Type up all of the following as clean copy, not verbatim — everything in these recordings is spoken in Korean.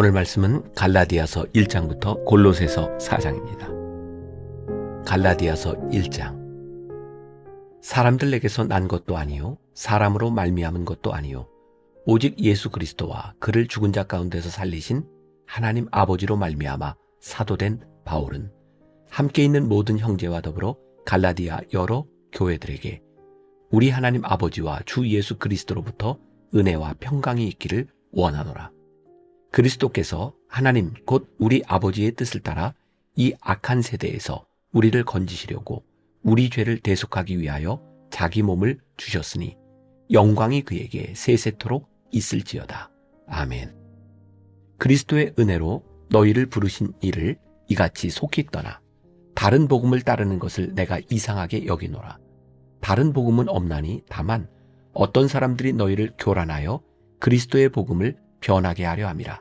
오늘 말씀은 갈라디아서 1장부터 골로새서 4장입니다. 갈라디아서 1장. 사람들에게서 난 것도 아니요 사람으로 말미암은 것도 아니요 오직 예수 그리스도와 그를 죽은 자 가운데서 살리신 하나님 아버지로 말미암아 사도된 바울은 함께 있는 모든 형제와 더불어 갈라디아 여러 교회들에게 우리 하나님 아버지와 주 예수 그리스도로부터 은혜와 평강이 있기를 원하노라. 그리스도께서 하나님 곧 우리 아버지의 뜻을 따라 이 악한 세대에서 우리를 건지시려고 우리 죄를 대속하기 위하여 자기 몸을 주셨으니 영광이 그에게 세세토록 있을지어다. 아멘. 그리스도의 은혜로 너희를 부르신 이를 이같이 속히 떠나 다른 복음을 따르는 것을 내가 이상하게 여기노라. 다른 복음은 없나니 다만 어떤 사람들이 너희를 교란하여 그리스도의 복음을 변하게 하려 함이라.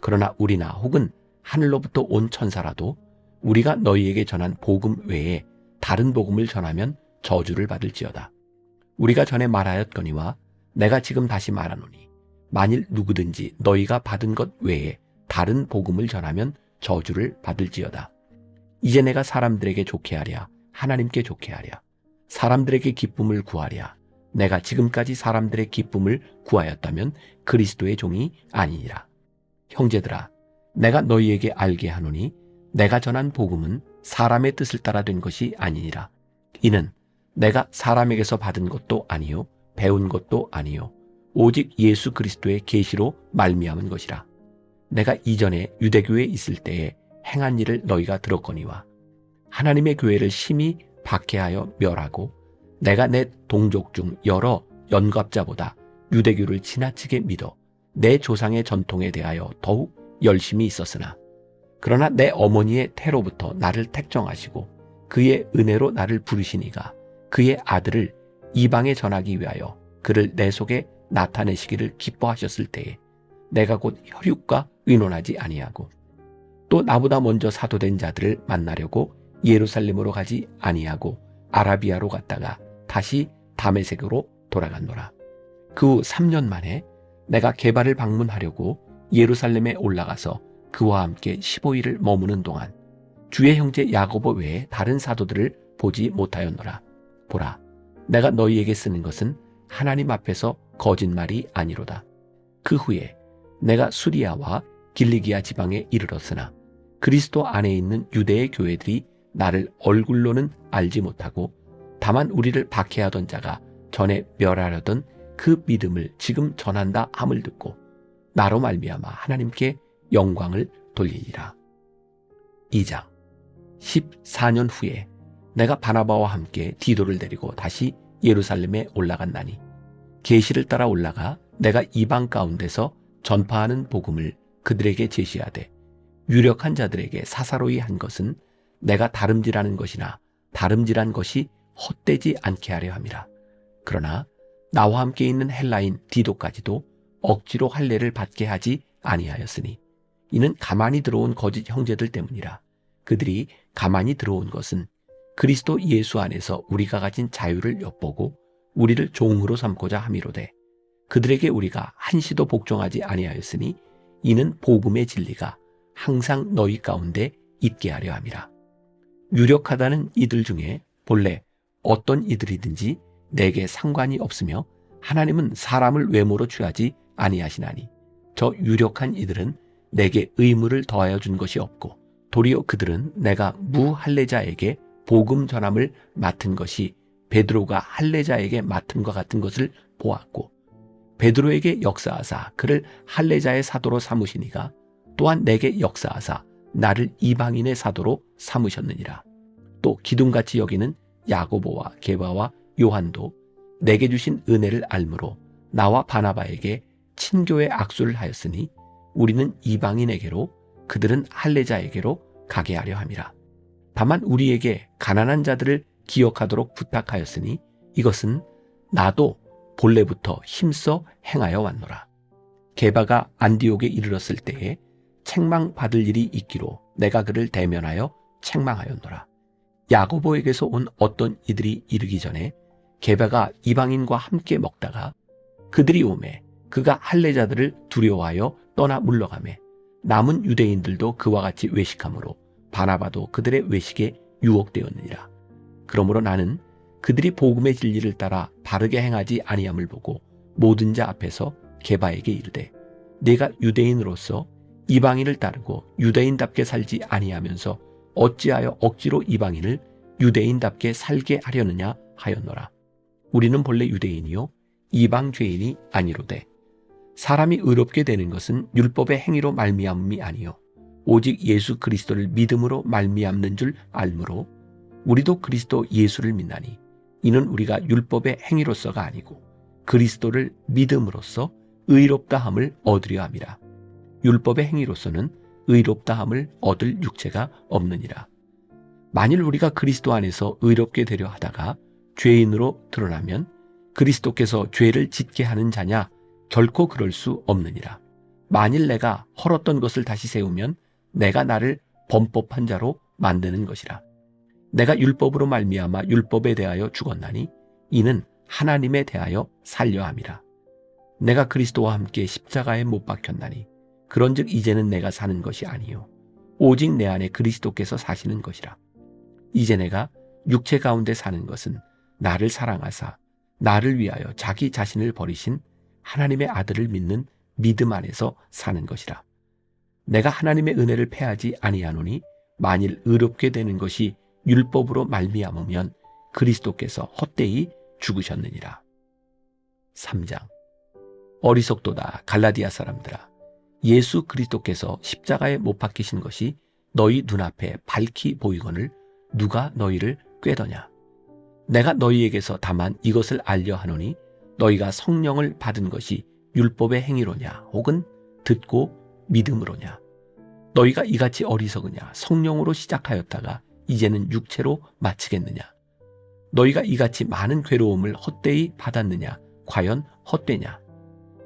그러나 우리나 혹은 하늘로부터 온 천사라도 우리가 너희에게 전한 복음 외에 다른 복음을 전하면 저주를 받을지어다. 우리가 전에 말하였거니와 내가 지금 다시 말하노니 만일 누구든지 너희가 받은 것 외에 다른 복음을 전하면 저주를 받을지어다. 이제 내가 사람들에게 좋게 하랴 하나님께 좋게 하랴 사람들에게 기쁨을 구하랴 내가 지금까지 사람들의 기쁨을 구하였다면 그리스도의 종이 아니니라. 형제들아, 내가 너희에게 알게 하노니 내가 전한 복음은 사람의 뜻을 따라 된 것이 아니니라. 이는 내가 사람에게서 받은 것도 아니요 배운 것도 아니요 오직 예수 그리스도의 계시로 말미암은 것이라. 내가 이전에 유대교에 있을 때에 행한 일을 너희가 들었거니와 하나님의 교회를 심히 박해하여 멸하고 내가 내 동족 중 여러 연갑자보다 유대교를 지나치게 믿어 내 조상의 전통에 대하여 더욱 열심히 있었으나 그러나 내 어머니의 태로부터 나를 택정하시고 그의 은혜로 나를 부르시니가 그의 아들을 이방에 전하기 위하여 그를 내 속에 나타내시기를 기뻐하셨을 때에 내가 곧 혈육과 의논하지 아니하고 또 나보다 먼저 사도된 자들을 만나려고 예루살렘으로 가지 아니하고 아라비아로 갔다가 다시 다메섹으로 돌아갔노라. 그 후 3년 만에 내가 게바를 방문하려고 예루살렘에 올라가서 그와 함께 15일을 머무는 동안 주의 형제 야고보 외에 다른 사도들을 보지 못하였노라. 보라, 내가 너희에게 쓰는 것은 하나님 앞에서 거짓말이 아니로다. 그 후에 내가 수리아와 길리기아 지방에 이르렀으나 그리스도 안에 있는 유대의 교회들이 나를 얼굴로는 알지 못하고 다만 우리를 박해하던 자가 전에 멸하려던 그 믿음을 지금 전한다 함을 듣고 나로 말미암아 하나님께 영광을 돌리리라. 2장. 14년 후에 내가 바나바와 함께 디도를 데리고 다시 예루살렘에 올라간다니 계시를 따라 올라가 내가 이방 가운데서 전파하는 복음을 그들에게 제시하되 유력한 자들에게 사사로이 한 것은 내가 다름질하는 것이나 다름질한 것이 헛되지 않게 하려 함이라. 그러나 나와 함께 있는 헬라인 디도까지도 억지로 할례를 받게 하지 아니하였으니 이는 가만히 들어온 거짓 형제들 때문이라. 그들이 가만히 들어온 것은 그리스도 예수 안에서 우리가 가진 자유를 엿보고 우리를 종으로 삼고자 함이로되 그들에게 우리가 한시도 복종하지 아니하였으니 이는 복음의 진리가 항상 너희 가운데 있게 하려 함이라. 유력하다는 이들 중에 본래 어떤 이들이든지 내게 상관이 없으며 하나님은 사람을 외모로 취하지 아니하시나니 저 유력한 이들은 내게 의무를 더하여 준 것이 없고 도리어 그들은 내가 무할례자에게 복음 전함을 맡은 것이 베드로가 할례자에게 맡음과 같은 것을 보았고 베드로에게 역사하사 그를 할례자의 사도로 삼으시니가 또한 내게 역사하사 나를 이방인의 사도로 삼으셨느니라. 또 기둥같이 여기는 야고보와 게바와 요한도 내게 주신 은혜를 알므로 나와 바나바에게 친교의 악수를 하였으니 우리는 이방인에게로 그들은 할례자에게로 가게 하려 함이라. 다만 우리에게 가난한 자들을 기억하도록 부탁하였으니 이것은 나도 본래부터 힘써 행하여 왔노라. 게바가 안디옥에 이르렀을 때에 책망받을 일이 있기로 내가 그를 대면하여 책망하였노라. 야고보에게서 온 어떤 이들이 이르기 전에 게바가 이방인과 함께 먹다가 그들이 오매 그가 할례자들을 두려워하여 떠나 물러가매 남은 유대인들도 그와 같이 외식함으로 바나바도 그들의 외식에 유혹되었느니라. 그러므로 나는 그들이 복음의 진리를 따라 바르게 행하지 아니함을 보고 모든 자 앞에서 게바에게 이르되, 내가 유대인으로서 이방인을 따르고 유대인답게 살지 아니하면서 어찌하여 억지로 이방인을 유대인답게 살게 하려느냐 하였노라. 우리는 본래 유대인이요 이방 죄인이 아니로되 사람이 의롭게 되는 것은 율법의 행위로 말미암음이 아니요 오직 예수 그리스도를 믿음으로 말미암는 줄 알므로 우리도 그리스도 예수를 믿나니 이는 우리가 율법의 행위로서가 아니고 그리스도를 믿음으로써 의롭다함을 얻으려 함이라. 율법의 행위로서는 의롭다함을 얻을 육체가 없느니라. 만일 우리가 그리스도 안에서 의롭게 되려 하다가 죄인으로 드러나면 그리스도께서 죄를 짓게 하는 자냐? 결코 그럴 수 없느니라. 만일 내가 헐었던 것을 다시 세우면 내가 나를 범법한 자로 만드는 것이라. 내가 율법으로 말미암아 율법에 대하여 죽었나니 이는 하나님에 대하여 살려 함이라. 내가 그리스도와 함께 십자가에 못 박혔나니 그런즉 이제는 내가 사는 것이 아니요 오직 내 안에 그리스도께서 사시는 것이라. 이제 내가 육체 가운데 사는 것은 나를 사랑하사 나를 위하여 자기 자신을 버리신 하나님의 아들을 믿는 믿음 안에서 사는 것이라. 내가 하나님의 은혜를 패하지 아니하노니 만일 의롭게 되는 것이 율법으로 말미암으면 그리스도께서 헛되이 죽으셨느니라. 3장. 어리석도다 갈라디아 사람들아, 예수 그리스도께서 십자가에 못 박히신 것이 너희 눈앞에 밝히 보이거늘 누가 너희를 꾀더냐. 내가 너희에게서 다만 이것을 알려 하노니 너희가 성령을 받은 것이 율법의 행위로냐 혹은 듣고 믿음으로냐. 너희가 이같이 어리석으냐. 성령으로 시작하였다가 이제는 육체로 마치겠느냐. 너희가 이같이 많은 괴로움을 헛되이 받았느냐. 과연 헛되냐.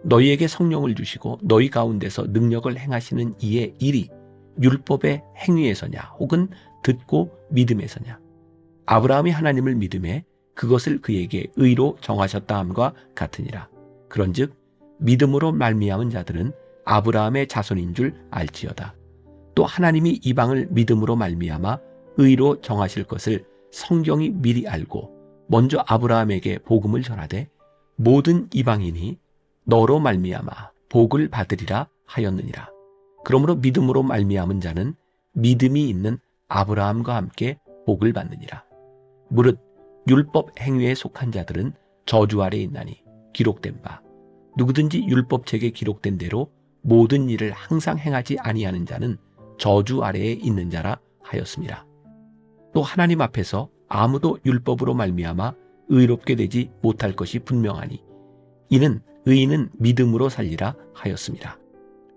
너희에게 성령을 주시고 너희 가운데서 능력을 행하시는 이의 일이 율법의 행위에서냐 혹은 듣고 믿음에서냐. 아브라함이 하나님을 믿음에 그것을 그에게 의로 정하셨다 함과 같으니라. 그런즉 믿음으로 말미암은 자들은 아브라함의 자손인 줄 알지어다. 또 하나님이 이방을 믿음으로 말미암아 의로 정하실 것을 성경이 미리 알고 먼저 아브라함에게 복음을 전하되 모든 이방인이 너로 말미암아 복을 받으리라 하였느니라. 그러므로 믿음으로 말미암은 자는 믿음이 있는 아브라함과 함께 복을 받느니라. 무릇 율법 행위에 속한 자들은 저주 아래 있나니 기록된 바 누구든지 율법책에 기록된 대로 모든 일을 항상 행하지 아니하는 자는 저주 아래에 있는 자라 하였습니다. 또 하나님 앞에서 아무도 율법으로 말미암아 의롭게 되지 못할 것이 분명하니 이는 의인은 믿음으로 살리라 하였습니다.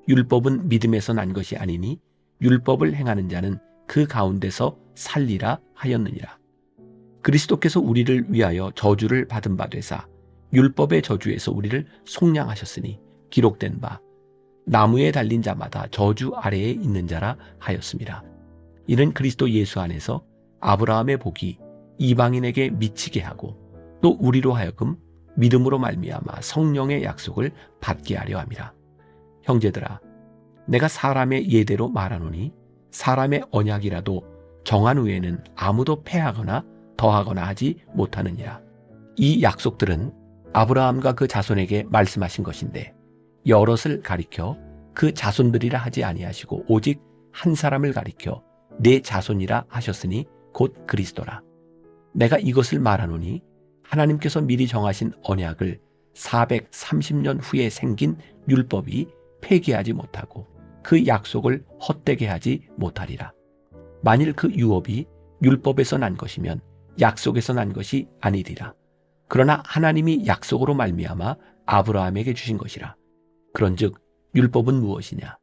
율법은 믿음에서 난 것이 아니니 율법을 행하는 자는 그 가운데서 살리라 하였느니라. 그리스도께서 우리를 위하여 저주를 받은 바 되사 율법의 저주에서 우리를 속량하셨으니 기록된 바 나무에 달린 자마다 저주 아래에 있는 자라 하였습니다. 이는 그리스도 예수 안에서 아브라함의 복이 이방인에게 미치게 하고 또 우리로 하여금 믿음으로 말미암아 성령의 약속을 받게 하려 함이라. 형제들아, 내가 사람의 예대로 말하노니 사람의 언약이라도 정한 후에는 아무도 패하거나 더하거나 하지 못하느니라. 이 약속들은 아브라함과 그 자손에게 말씀하신 것인데 여럿을 가리켜 그 자손들이라 하지 아니하시고 오직 한 사람을 가리켜 내 자손이라 하셨으니 곧 그리스도라. 내가 이것을 말하노니 하나님께서 미리 정하신 언약을 430년 후에 생긴 율법이 폐기하지 못하고 그 약속을 헛되게 하지 못하리라. 만일 그 유업이 율법에서 난 것이면 약속에서 난 것이 아니리라. 그러나 하나님이 약속으로 말미암아 아브라함에게 주신 것이라. 그런즉 율법은 무엇이냐?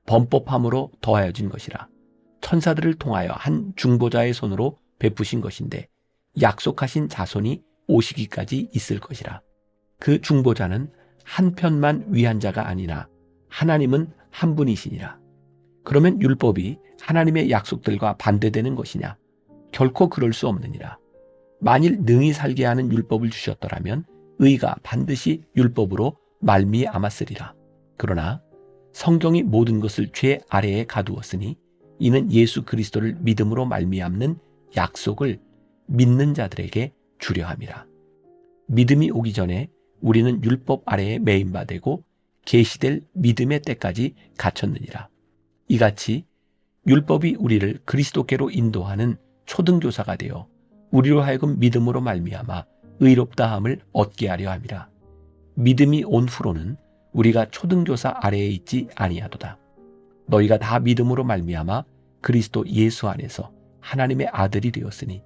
범법함으로 더하여진 것이라. 천사들을 통하여 한 중보자의 손으로 베푸신 것인데 약속하신 자손이 오시기까지 있을 것이라. 그 중보자는 한편만 위한 자가 아니나 하나님은 한 분이시니라. 그러면 율법이 하나님의 약속들과 반대되는 것이냐? 결코 그럴 수 없느니라. 만일 능히 살게 하는 율법을 주셨더라면 의가 반드시 율법으로 말미암았으리라. 그러나 성경이 모든 것을 죄 아래에 가두었으니 이는 예수 그리스도를 믿음으로 말미암는 약속을 믿는 자들에게 주려 함이라. 믿음이 오기 전에 우리는 율법 아래에 매인바 되고 계시될 믿음의 때까지 갇혔느니라. 이같이 율법이 우리를 그리스도께로 인도하는 초등교사가 되어 우리로 하여금 믿음으로 말미암아 의롭다함을 얻게 하려 함이라. 믿음이 온 후로는 우리가 초등교사 아래에 있지 아니하도다. 너희가 다 믿음으로 말미암아 그리스도 예수 안에서 하나님의 아들이 되었으니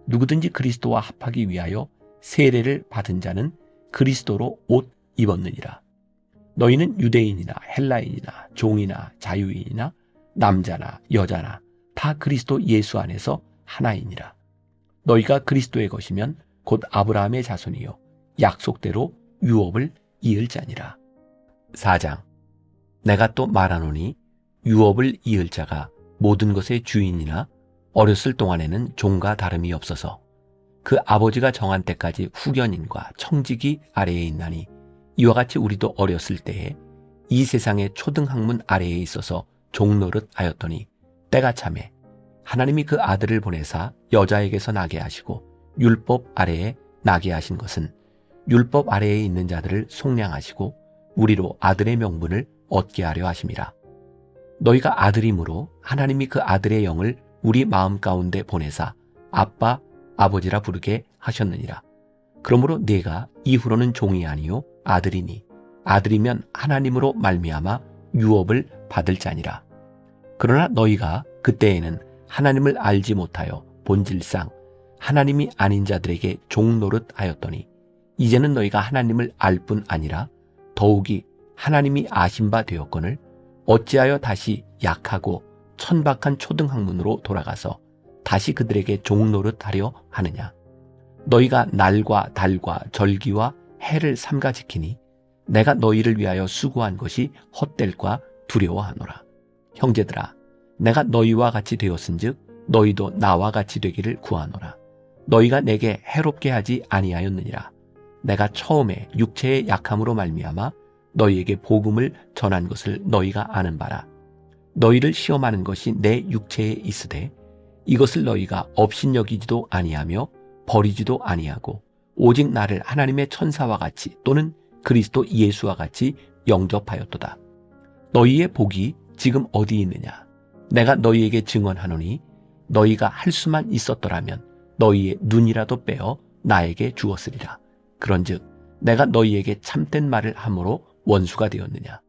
누구든지 그리스도와 합하기 위하여 세례를 받은 자는 그리스도로 옷 입었느니라. 너희는 유대인이나 헬라인이나 종이나 자유인이나 남자나 여자나 다 그리스도 예수 안에서 하나이니라. 너희가 그리스도의 것이면 곧 아브라함의 자손이요 약속대로 유업을 이을 자니라. 4장. 내가 또 말하노니 유업을 이을 자가 모든 것의 주인이나 어렸을 동안에는 종과 다름이 없어서 그 아버지가 정한 때까지 후견인과 청지기 아래에 있나니 이와 같이 우리도 어렸을 때에 이 세상의 초등학문 아래에 있어서 종노릇 하였더니 때가 차매 하나님이 그 아들을 보내사 여자에게서 나게 하시고 율법 아래에 나게 하신 것은 율법 아래에 있는 자들을 속량하시고 우리로 아들의 명분을 얻게 하려 하심이라. 너희가 아들이므로 하나님이 그 아들의 영을 우리 마음 가운데 보내사 아빠, 아버지라 부르게 하셨느니라. 그러므로 네가 이후로는 종이 아니요 아들이니 아들이면 하나님으로 말미암아 유업을 받을 자니라. 그러나 너희가 그때에는 하나님을 알지 못하여 본질상 하나님이 아닌 자들에게 종노릇 하였더니 이제는 너희가 하나님을 알 뿐 아니라 더욱이 하나님이 아신 바 되었거늘 어찌하여 다시 약하고 천박한 초등학문으로 돌아가서 다시 그들에게 종노릇 하려 하느냐. 너희가 날과 달과 절기와 해를 삼가 지키니 내가 너희를 위하여 수고한 것이 헛될까 두려워하노라. 형제들아, 내가 너희와 같이 되었은즉 너희도 나와 같이 되기를 구하노라. 너희가 내게 해롭게 하지 아니하였느니라. 내가 처음에 육체의 약함으로 말미암아 너희에게 복음을 전한 것을 너희가 아는 바라. 너희를 시험하는 것이 내 육체에 있으되 이것을 너희가 업신여기지도 아니하며 버리지도 아니하고 오직 나를 하나님의 천사와 같이 또는 그리스도 예수와 같이 영접하였도다. 너희의 복이 지금 어디 있느냐? 내가 너희에게 증언하노니 너희가 할 수만 있었더라면 너희의 눈이라도 빼어 나에게 주었으리라. 그런즉 내가 너희에게 참된 말을 함으로 원수가 되었느냐?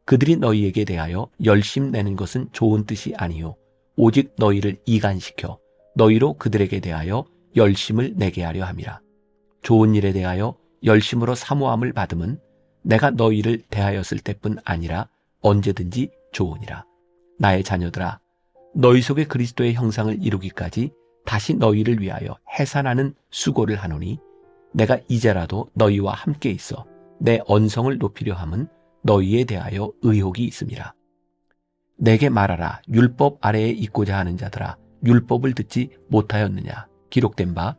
그들이 너희에게 대하여 열심 내는 것은 좋은 뜻이 아니요 오직 너희를 이간시켜 너희로 그들에게 대하여 열심을 내게 하려 함이라. 좋은 일에 대하여 열심으로 사모함을 받음은 내가 너희를 대하였을 때뿐 아니라 언제든지 좋으니라. 나의 자녀들아, 너희 속에 그리스도의 형상을 이루기까지 다시 너희를 위하여 해산하는 수고를 하노니 내가 이제라도 너희와 함께 있어 내 언성을 높이려 함은 너희에 대하여 의혹이 있음이라. 내게 말하라. 율법 아래에 있고자 하는 자들아, 율법을 듣지 못하였느냐? 기록된 바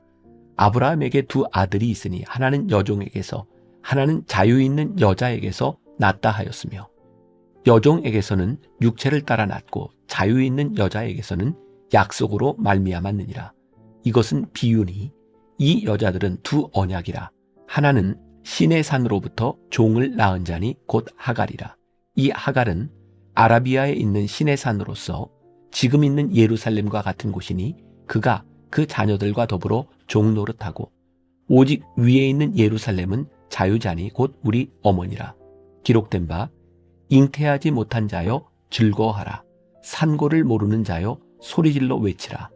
아브라함에게 두 아들이 있으니 하나는 여종에게서 하나는 자유 있는 여자에게서 낳다 하였으며 여종에게서는 육체를 따라 낳고 자유 있는 여자에게서는 약속으로 말미암았느니라. 이것은 비유니 이 여자들은 두 언약이라. 하나는 신의 산으로부터 종을 낳은 자니 곧 하갈이라. 이 하갈은 아라비아에 있는 신의 산으로서 지금 있는 예루살렘과 같은 곳이니 그가 그 자녀들과 더불어 종노릇하고 오직 위에 있는 예루살렘은 자유자니 곧 우리 어머니라. 기록된 바 잉태하지 못한 자여 즐거워하라. 산고를 모르는 자여 소리질러 외치라.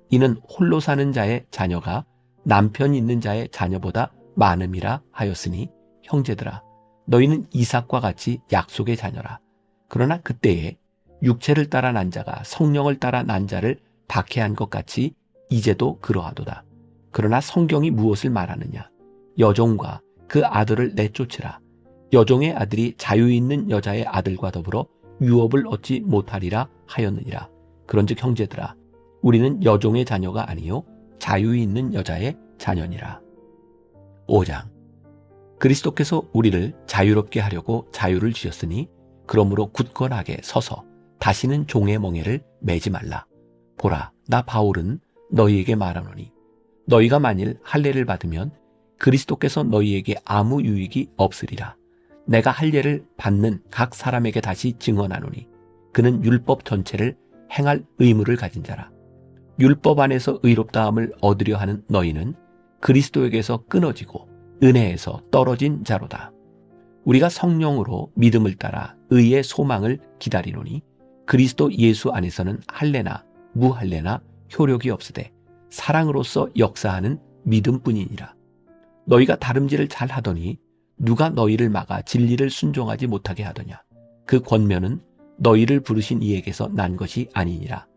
이는 홀로 사는 자의 자녀가 남편 있는 자의 자녀보다 많음이라 하였으니 형제들아, 너희는 이삭과 같이 약속의 자녀라. 그러나 그때에 육체를 따라 난 자가 성령을 따라 난 자를 박해한 것 같이 이제도 그러하도다. 그러나 성경이 무엇을 말하느냐? 여종과 그 아들을 내쫓으라. 여종의 아들이 자유 있는 여자의 아들과 더불어 유업을 얻지 못하리라 하였느니라. 그런즉 형제들아, 우리는 여종의 자녀가 아니요 자유 있는 여자의 자녀니라. 5장. 그리스도께서 우리를 자유롭게 하려고 자유를 주셨으니 그러므로 굳건하게 서서 다시는 종의 멍에를 매지 말라. 보라, 나 바울은 너희에게 말하노니 너희가 만일 할례를 받으면 그리스도께서 너희에게 아무 유익이 없으리라. 내가 할례를 받는 각 사람에게 다시 증언하노니 그는 율법 전체를 행할 의무를 가진 자라. 율법 안에서 의롭다함을 얻으려 하는 너희는 그리스도에게서 끊어지고 은혜에서 떨어진 자로다. 우리가 성령으로 믿음을 따라 의의 소망을 기다리노니 그리스도 예수 안에서는 할례나 무할례나 효력이 없으되 사랑으로서 역사하는 믿음뿐이니라. 너희가 다름질을 잘 하더니 누가 너희를 막아 진리를 순종하지 못하게 하더냐. 그 권면은 너희를 부르신 이에게서 난 것이 아니니라.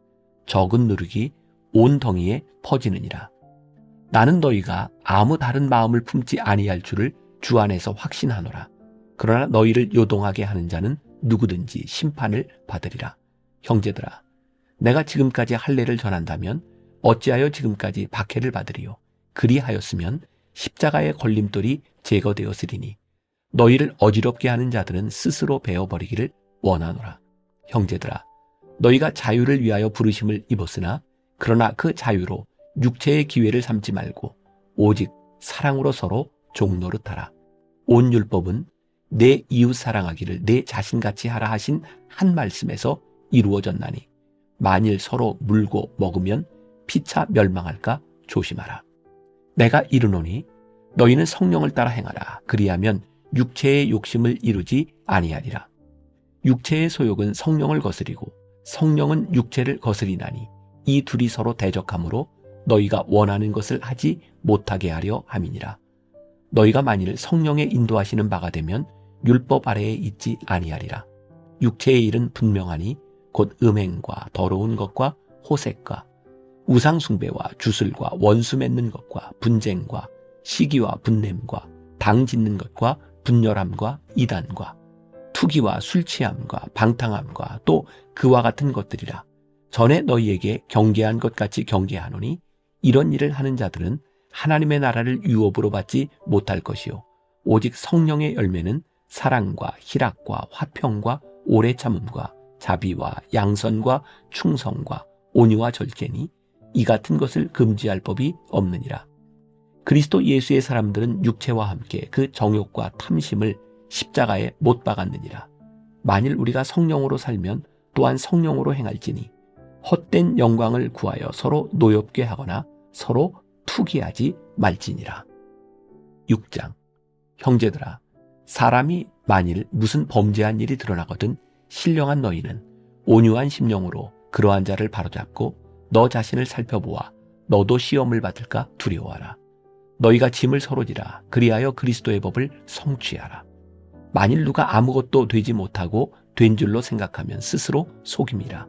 적은 누룩이 온 덩이에 퍼지느니라. 나는 너희가 아무 다른 마음을 품지 아니할 줄을 주 안에서 확신하노라. 그러나 너희를 요동하게 하는 자는 누구든지 심판을 받으리라. 형제들아, 내가 지금까지 할례를 전한다면 어찌하여 지금까지 박해를 받으리요. 그리하였으면 십자가의 걸림돌이 제거되었으리니 너희를 어지럽게 하는 자들은 스스로 베어버리기를 원하노라. 형제들아, 너희가 자유를 위하여 부르심을 입었으나 그러나 그 자유로 육체의 기회를 삼지 말고 오직 사랑으로 서로 종노릇하라. 온 율법은 내 이웃 사랑하기를 내 자신같이 하라 하신 한 말씀에서 이루어졌나니 만일 서로 물고 먹으면 피차 멸망할까 조심하라. 내가 이르노니 너희는 성령을 따라 행하라. 그리하면 육체의 욕심을 이루지 아니하리라. 육체의 소욕은 성령을 거스리고 성령은 육체를 거스리나니 이 둘이 서로 대적하므로 너희가 원하는 것을 하지 못하게 하려 함이니라. 너희가 만일 성령의 인도하시는 바가 되면 율법 아래에 있지 아니하리라. 육체의 일은 분명하니 곧 음행과 더러운 것과 호색과 우상 숭배와 주술과 원수 맺는 것과 분쟁과 시기와 분냄과 당 짓는 것과 분열함과 이단과 투기와 술 취함과 방탕함과 또 그와 같은 것들이라. 전에 너희에게 경계한 것 같이 경계하노니 이런 일을 하는 자들은 하나님의 나라를 유업으로 받지 못할 것이요 오직 성령의 열매는 사랑과 희락과 화평과 오래 참음과 자비와 양선과 충성과 온유와 절제니 이 같은 것을 금지할 법이 없느니라. 그리스도 예수의 사람들은 육체와 함께 그 정욕과 탐심을 십자가에 못 박았느니라. 만일 우리가 성령으로 살면 또한 성령으로 행할지니 헛된 영광을 구하여 서로 노엽게 하거나 서로 투기하지 말지니라. 6장. 형제들아, 사람이 만일 무슨 범죄한 일이 드러나거든 신령한 너희는 온유한 심령으로 그러한 자를 바로잡고 너 자신을 살펴보아 너도 시험을 받을까 두려워하라. 너희가 짐을 서로 지라. 그리하여 그리스도의 법을 성취하라. 만일 누가 아무것도 되지 못하고 된 줄로 생각하면 스스로 속임이라.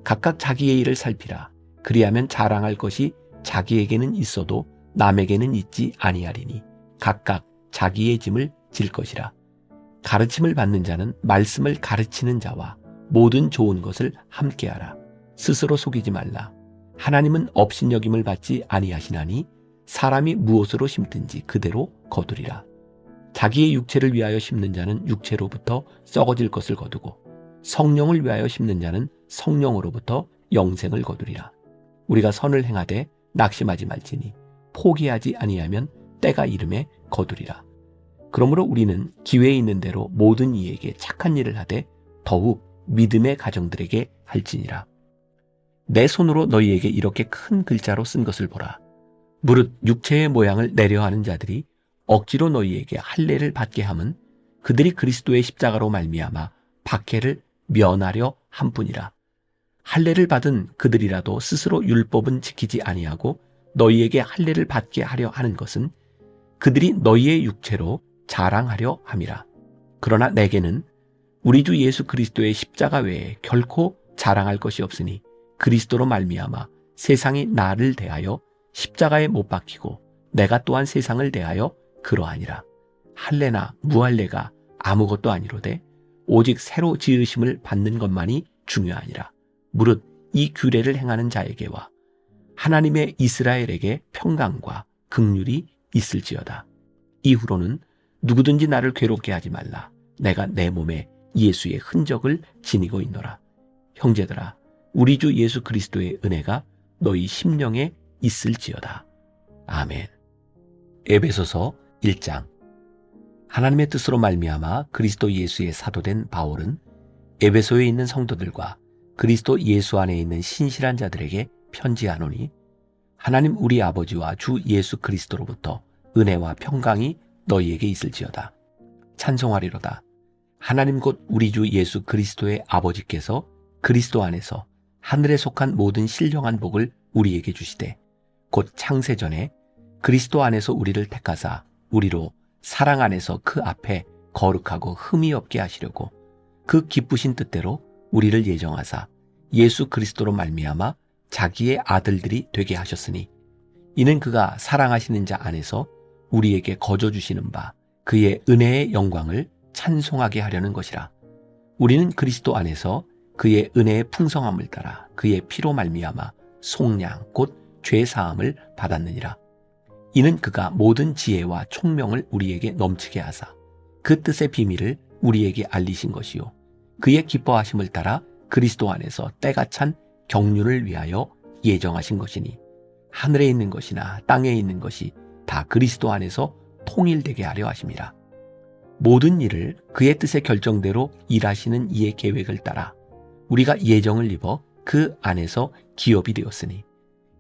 각각 자기의 일을 살피라. 그리하면 자랑할 것이 자기에게는 있어도 남에게는 있지 아니하리니 각각 자기의 짐을 질 것이라. 가르침을 받는 자는 말씀을 가르치는 자와 모든 좋은 것을 함께하라. 스스로 속이지 말라. 하나님은 업신여김을 받지 아니하시나니 사람이 무엇으로 심든지 그대로 거두리라. 자기의 육체를 위하여 심는 자는 육체로부터 썩어질 것을 거두고 성령을 위하여 심는 자는 성령으로부터 영생을 거두리라. 우리가 선을 행하되 낙심하지 말지니 포기하지 아니하면 때가 이름에 거두리라. 그러므로 우리는 기회 있는 대로 모든 이에게 착한 일을 하되 더욱 믿음의 가정들에게 할지니라. 내 손으로 너희에게 이렇게 큰 글자로 쓴 것을 보라. 무릇 육체의 모양을 내려하는 자들이 억지로 너희에게 할례를 받게 함은 그들이 그리스도의 십자가로 말미암아 박해를 면하려 함뿐이라. 할례를 받은 그들이라도 스스로 율법은 지키지 아니하고 너희에게 할례를 받게 하려 하는 것은 그들이 너희의 육체로 자랑하려 함이라. 그러나 내게는 우리 주 예수 그리스도의 십자가 외에 결코 자랑할 것이 없으니 그리스도로 말미암아 세상이 나를 대하여 십자가에 못 박히고 내가 또한 세상을 대하여 그러하니라. 할례나 무할례가 아무것도 아니로되 오직 새로 지으심을 받는 것만이 중요하니라. 무릇 이 규례를 행하는 자에게와 하나님의 이스라엘에게 평강과 긍휼이 있을지어다. 이후로는 누구든지 나를 괴롭게 하지 말라. 내가 내 몸에 예수의 흔적을 지니고 있노라. 형제들아, 우리 주 예수 그리스도의 은혜가 너희 심령에 있을지어다. 아멘. 에베소서 1장. 하나님의 뜻으로 말미암아 그리스도 예수의 사도된 바울은 에베소에 있는 성도들과 그리스도 예수 안에 있는 신실한 자들에게 편지하노니, 하나님 우리 아버지와 주 예수 그리스도로부터 은혜와 평강이 너희에게 있을지어다. 찬송하리로다. 하나님 곧 우리 주 예수 그리스도의 아버지께서 그리스도 안에서 하늘에 속한 모든 신령한 복을 우리에게 주시되, 곧 창세전에 그리스도 안에서 우리를 택하사 우리로 사랑 안에서 그 앞에 거룩하고 흠이 없게 하시려고 그 기쁘신 뜻대로 우리를 예정하사 예수 그리스도로 말미암아 자기의 아들들이 되게 하셨으니, 이는 그가 사랑하시는 자 안에서 우리에게 거저 주시는 바 그의 은혜의 영광을 찬송하게 하려는 것이라. 우리는 그리스도 안에서 그의 은혜의 풍성함을 따라 그의 피로 말미암아 속량 곧 죄사함을 받았느니라. 이는 그가 모든 지혜와 총명을 우리에게 넘치게 하사 그 뜻의 비밀을 우리에게 알리신 것이요, 그의 기뻐하심을 따라 그리스도 안에서 때가 찬 경륜을 위하여 예정하신 것이니, 하늘에 있는 것이나 땅에 있는 것이 다 그리스도 안에서 통일되게 하려 하심이라. 모든 일을 그의 뜻의 결정대로 일하시는 이의 계획을 따라 우리가 예정을 입어 그 안에서 기업이 되었으니,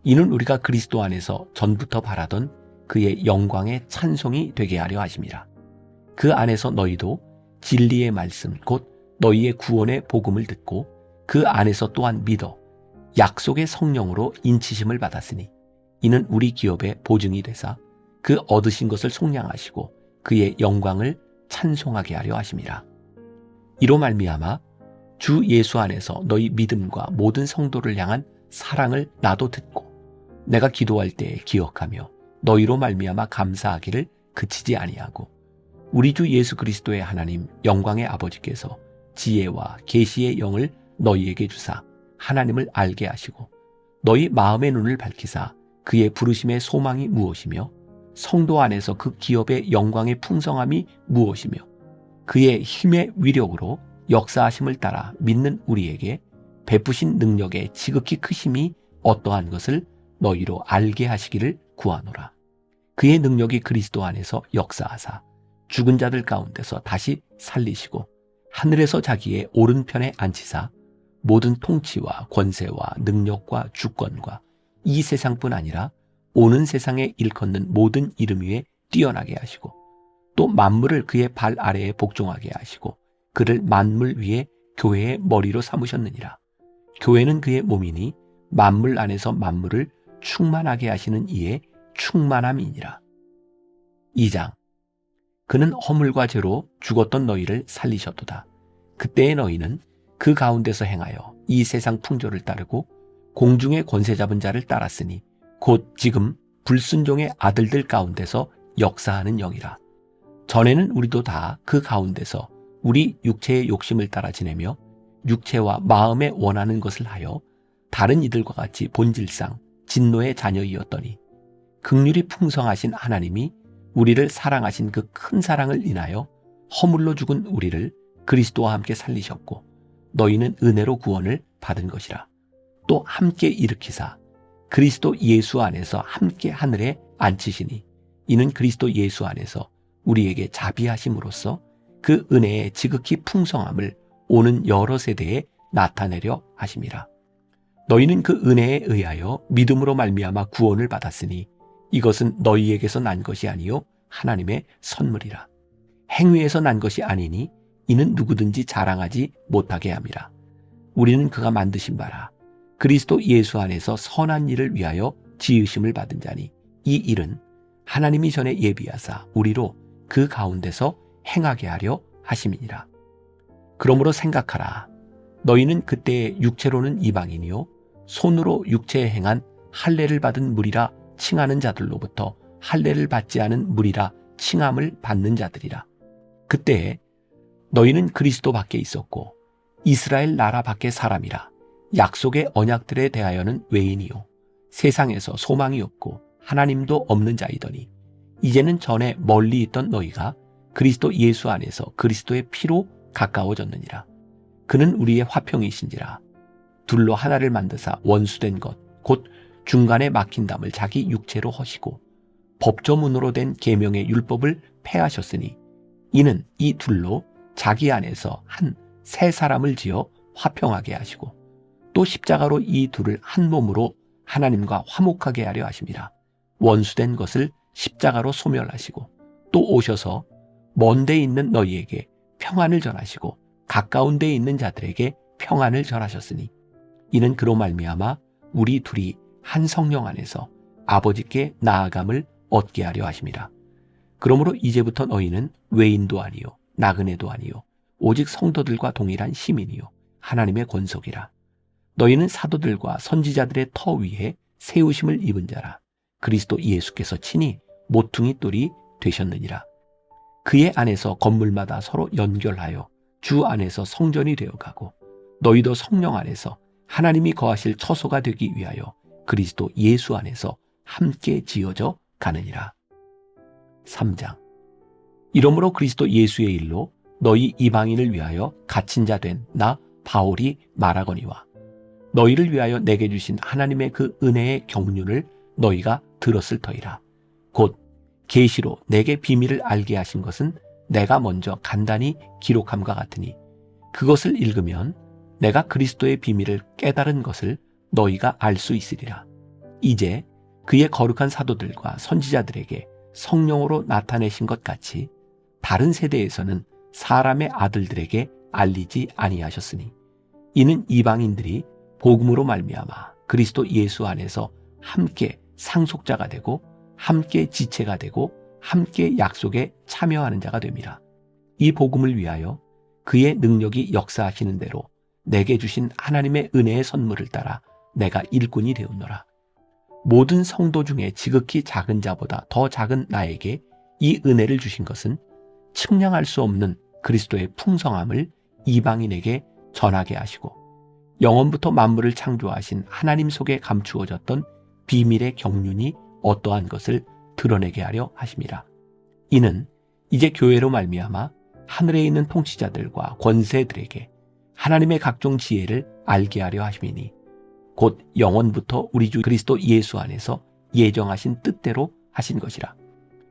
이는 우리가 그리스도 안에서 전부터 바라던 그의 영광의 찬송이 되게 하려 하심이라. 그 안에서 너희도 진리의 말씀 곧 너희의 구원의 복음을 듣고 그 안에서 또한 믿어 약속의 성령으로 인치심을 받았으니, 이는 우리 기업의 보증이 되사 그 얻으신 것을 속량하시고 그의 영광을 찬송하게 하려 하심이라. 이로 말미암아 주 예수 안에서 너희 믿음과 모든 성도를 향한 사랑을 나도 듣고 내가 기도할 때에 기억하며 너희로 말미암아 감사하기를 그치지 아니하고, 우리 주 예수 그리스도의 하나님 영광의 아버지께서 지혜와 계시의 영을 너희에게 주사 하나님을 알게 하시고 너희 마음의 눈을 밝히사 그의 부르심의 소망이 무엇이며 성도 안에서 그 기업의 영광의 풍성함이 무엇이며 그의 힘의 위력으로 역사하심을 따라 믿는 우리에게 베푸신 능력의 지극히 크심이 어떠한 것을 너희로 알게 하시기를 구하노라. 그의 능력이 그리스도 안에서 역사하사 죽은 자들 가운데서 다시 살리시고 하늘에서 자기의 오른편에 앉히사 모든 통치와 권세와 능력과 주권과 이 세상뿐 아니라 오는 세상에 일컫는 모든 이름 위에 뛰어나게 하시고 또 만물을 그의 발 아래에 복종하게 하시고 그를 만물 위에 교회의 머리로 삼으셨느니라. 교회는 그의 몸이니 만물 안에서 만물을 충만하게 하시는 이의 충만함이니라. 2장. 그는 허물과 죄로 죽었던 너희를 살리셨도다. 그때의 너희는 그 가운데서 행하여 이 세상 풍조를 따르고 공중의 권세 잡은 자를 따랐으니 곧 지금 불순종의 아들들 가운데서 역사하는 영이라. 전에는 우리도 다 그 가운데서 우리 육체의 욕심을 따라 지내며 육체와 마음에 원하는 것을 하여 다른 이들과 같이 본질상 진노의 자녀이었더니, 긍휼이 풍성하신 하나님이 우리를 사랑하신 그 큰 사랑을 인하여 허물로 죽은 우리를 그리스도와 함께 살리셨고 너희는 은혜로 구원을 받은 것이라. 또 함께 일으키사 그리스도 예수 안에서 함께 하늘에 앉히시니, 이는 그리스도 예수 안에서 우리에게 자비하심으로써 그 은혜의 지극히 풍성함을 오는 여러 세대에 나타내려 하심이라. 너희는 그 은혜에 의하여 믿음으로 말미암아 구원을 받았으니 이것은 너희에게서 난 것이 아니요 하나님의 선물이라. 행위에서 난 것이 아니니 이는 누구든지 자랑하지 못하게 함이라. 우리는 그가 만드신 바라 그리스도 예수 안에서 선한 일을 위하여 지으심을 받은 자니, 이 일은 하나님이 전에 예비하사 우리로 그 가운데서 행하게 하려 하심이니라. 그러므로 생각하라. 너희는 그때 육체로는 이방인이요 손으로 육체에 행한 할례를 받은 무리라 칭하는 자들로부터 할례를 받지 않은 무리라 칭함을 받는 자들이라. 그때에 너희는 그리스도 밖에 있었고 이스라엘 나라 밖의 사람이라. 약속의 언약들에 대하여는 외인이요 세상에서 소망이 없고 하나님도 없는 자이더니, 이제는 전에 멀리 있던 너희가 그리스도 예수 안에서 그리스도의 피로 가까워졌느니라. 그는 우리의 화평이신지라. 둘로 하나를 만드사 원수된 것 곧 중간에 막힌 담을 자기 육체로 허시고 법조문으로 된 계명의 율법을 폐하셨으니 이는 이 둘로 자기 안에서 한 새 사람을 지어 화평하게 하시고 또 십자가로 이 둘을 한 몸으로 하나님과 화목하게 하려 하심이라. 원수된 것을 십자가로 소멸하시고 또 오셔서 먼 데 있는 너희에게 평안을 전하시고 가까운 데 있는 자들에게 평안을 전하셨으니 이는 그로 말미암아 우리 둘이 한 성령 안에서 아버지께 나아감을 얻게 하려 하심이라. 그러므로 이제부터 너희는 외인도 아니요 나그네도 아니요 오직 성도들과 동일한 시민이요 하나님의 권속이라. 너희는 사도들과 선지자들의 터 위에 세우심을 입은 자라. 그리스도 예수께서 친히 모퉁이 돌이 되셨느니라. 그의 안에서 건물마다 서로 연결하여 주 안에서 성전이 되어가고 너희도 성령 안에서 하나님이 거하실 처소가 되기 위하여 그리스도 예수 안에서 함께 지어져 가느니라. 3장. 이러므로 그리스도 예수의 일로 너희 이방인을 위하여 갇힌 자 된 나 바울이 말하거니와 너희를 위하여 내게 주신 하나님의 그 은혜의 경륜을 너희가 들었을 터이라. 곧 계시로 내게 비밀을 알게 하신 것은 내가 먼저 간단히 기록함과 같으니 그것을 읽으면 내가 그리스도의 비밀을 깨달은 것을 너희가 알 수 있으리라. 이제 그의 거룩한 사도들과 선지자들에게 성령으로 나타내신 것 같이 다른 세대에서는 사람의 아들들에게 알리지 아니하셨으니 이는 이방인들이 복음으로 말미암아 그리스도 예수 안에서 함께 상속자가 되고 함께 지체가 되고 함께 약속에 참여하는 자가 됨이라. 이 복음을 위하여 그의 능력이 역사하시는 대로 내게 주신 하나님의 은혜의 선물을 따라 내가 일꾼이 되었노라. 모든 성도 중에 지극히 작은 자보다 더 작은 나에게 이 은혜를 주신 것은 측량할 수 없는 그리스도의 풍성함을 이방인에게 전하게 하시고 영원부터 만물을 창조하신 하나님 속에 감추어졌던 비밀의 경륜이 어떠한 것을 드러내게 하려 하심이라. 이는 이제 교회로 말미암아 하늘에 있는 통치자들과 권세들에게 하나님의 각종 지혜를 알게 하려 하심이니 곧 영원부터 우리 주 그리스도 예수 안에서 예정하신 뜻대로 하신 것이라.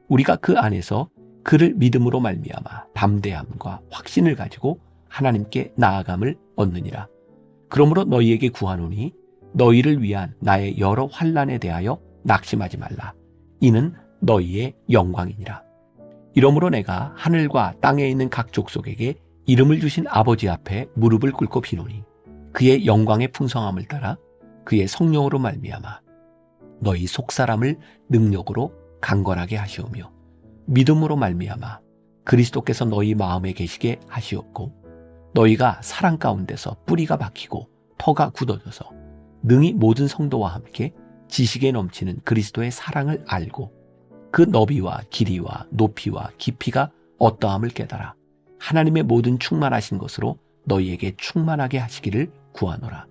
우리가 그 안에서 그를 믿음으로 말미암아 담대함과 확신을 가지고 하나님께 나아감을 얻느니라. 그러므로 너희에게 구하노니 너희를 위한 나의 여러 환난에 대하여 낙심하지 말라. 이는 너희의 영광이니라. 이러므로 내가 하늘과 땅에 있는 각 족속에게 이름을 주신 아버지 앞에 무릎을 꿇고 비노니 그의 영광의 풍성함을 따라 그의 성령으로 말미암아 너희 속사람을 능력으로 강건하게 하시오며 믿음으로 말미암아 그리스도께서 너희 마음에 계시게 하시옵고 너희가 사랑 가운데서 뿌리가 박히고 터가 굳어져서 능히 모든 성도와 함께 지식에 넘치는 그리스도의 사랑을 알고 그 너비와 길이와 높이와 깊이가 어떠함을 깨달아 하나님의 모든 충만하신 것으로 너희에게 충만하게 하시기를 구하노라.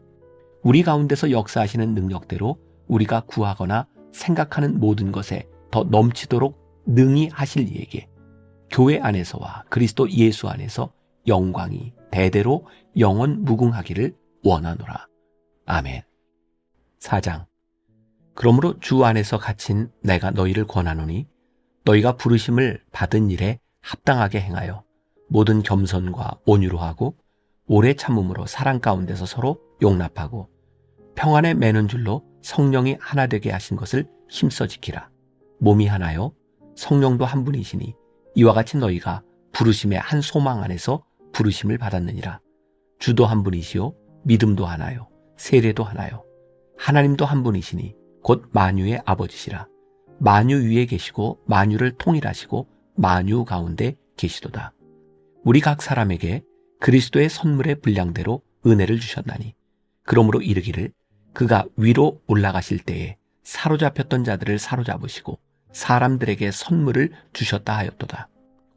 우리 가운데서 역사하시는 능력대로 우리가 구하거나 생각하는 모든 것에 더 넘치도록 능히 하실 이에게 교회 안에서와 그리스도 예수 안에서 영광이 대대로 영원 무궁하기를 원하노라. 아멘. 4장. 그러므로 주 안에서 갇힌 내가 너희를 권하노니 너희가 부르심을 받은 일에 합당하게 행하여 모든 겸손과 온유로 하고 오래 참음으로 사랑 가운데서 서로 용납하고 평안에 매는 줄로 성령이 하나 되게 하신 것을 힘써 지키라. 몸이 하나요 성령도 한 분이시니 이와 같이 너희가 부르심의 한 소망 안에서 부르심을 받았느니라. 주도 한 분이시요 믿음도 하나요 세례도 하나요 하나님도 한 분이시니 곧 만유의 아버지시라. 만유 위에 계시고 만유를 통일하시고 만유 가운데 계시도다. 우리 각 사람에게 그리스도의 선물의 분량대로 은혜를 주셨나니 그러므로 이르기를 그가 위로 올라가실 때에 사로잡혔던 자들을 사로잡으시고 사람들에게 선물을 주셨다 하였도다.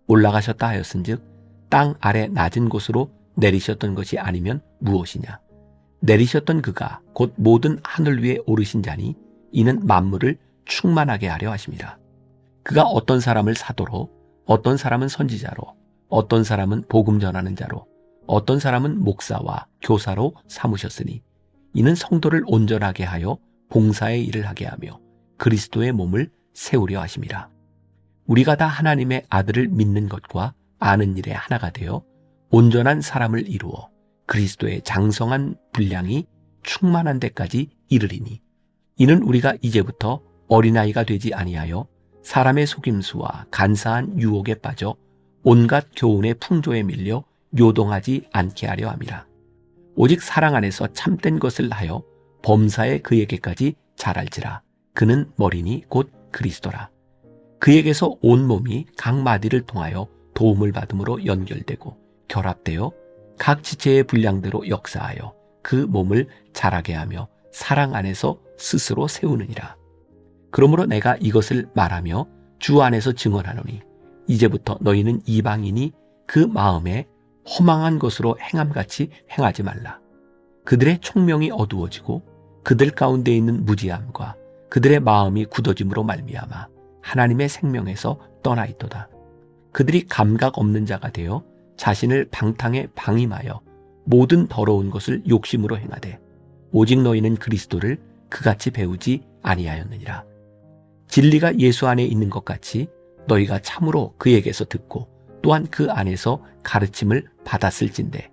올라가셨다 하였은즉 땅 아래 낮은 곳으로 내리셨던 것이 아니면 무엇이냐. 내리셨던 그가 곧 모든 하늘 위에 오르신 자니 이는 만물을 충만하게 하려 하심이라. 그가 어떤 사람을 사도로 어떤 사람은 선지자로 어떤 사람은 복음 전하는 자로, 어떤 사람은 목사와 교사로 삼으셨으니 이는 성도를 온전하게 하여 봉사의 일을 하게 하며 그리스도의 몸을 세우려 하심이라. 우리가 다 하나님의 아들을 믿는 것과 아는 일에 하나가 되어 온전한 사람을 이루어 그리스도의 장성한 분량이 충만한 데까지 이르리니 이는 우리가 이제부터 어린아이가 되지 아니하여 사람의 속임수와 간사한 유혹에 빠져 온갖 교훈의 풍조에 밀려 요동하지 않게 하려 함이라. 오직 사랑 안에서 참된 것을 하여 범사에 그에게까지 자랄지라. 그는 머리니 곧 그리스도라. 그에게서 온 몸이 각 마디를 통하여 도움을 받음으로 연결되고 결합되어 각 지체의 분량대로 역사하여 그 몸을 자라게 하며 사랑 안에서 스스로 세우느니라. 그러므로 내가 이것을 말하며 주 안에서 증언하노니 이제부터 너희는 이방인이 그 마음에 허망한 것으로 행함같이 행하지 말라. 그들의 총명이 어두워지고 그들 가운데 있는 무지함과 그들의 마음이 굳어짐으로 말미암아 하나님의 생명에서 떠나 있도다. 그들이 감각 없는 자가 되어 자신을 방탕에 방임하여 모든 더러운 것을 욕심으로 행하되 오직 너희는 그리스도를 그같이 배우지 아니하였느니라. 진리가 예수 안에 있는 것 같이 너희가 참으로 그에게서 듣고 또한 그 안에서 가르침을 받았을진데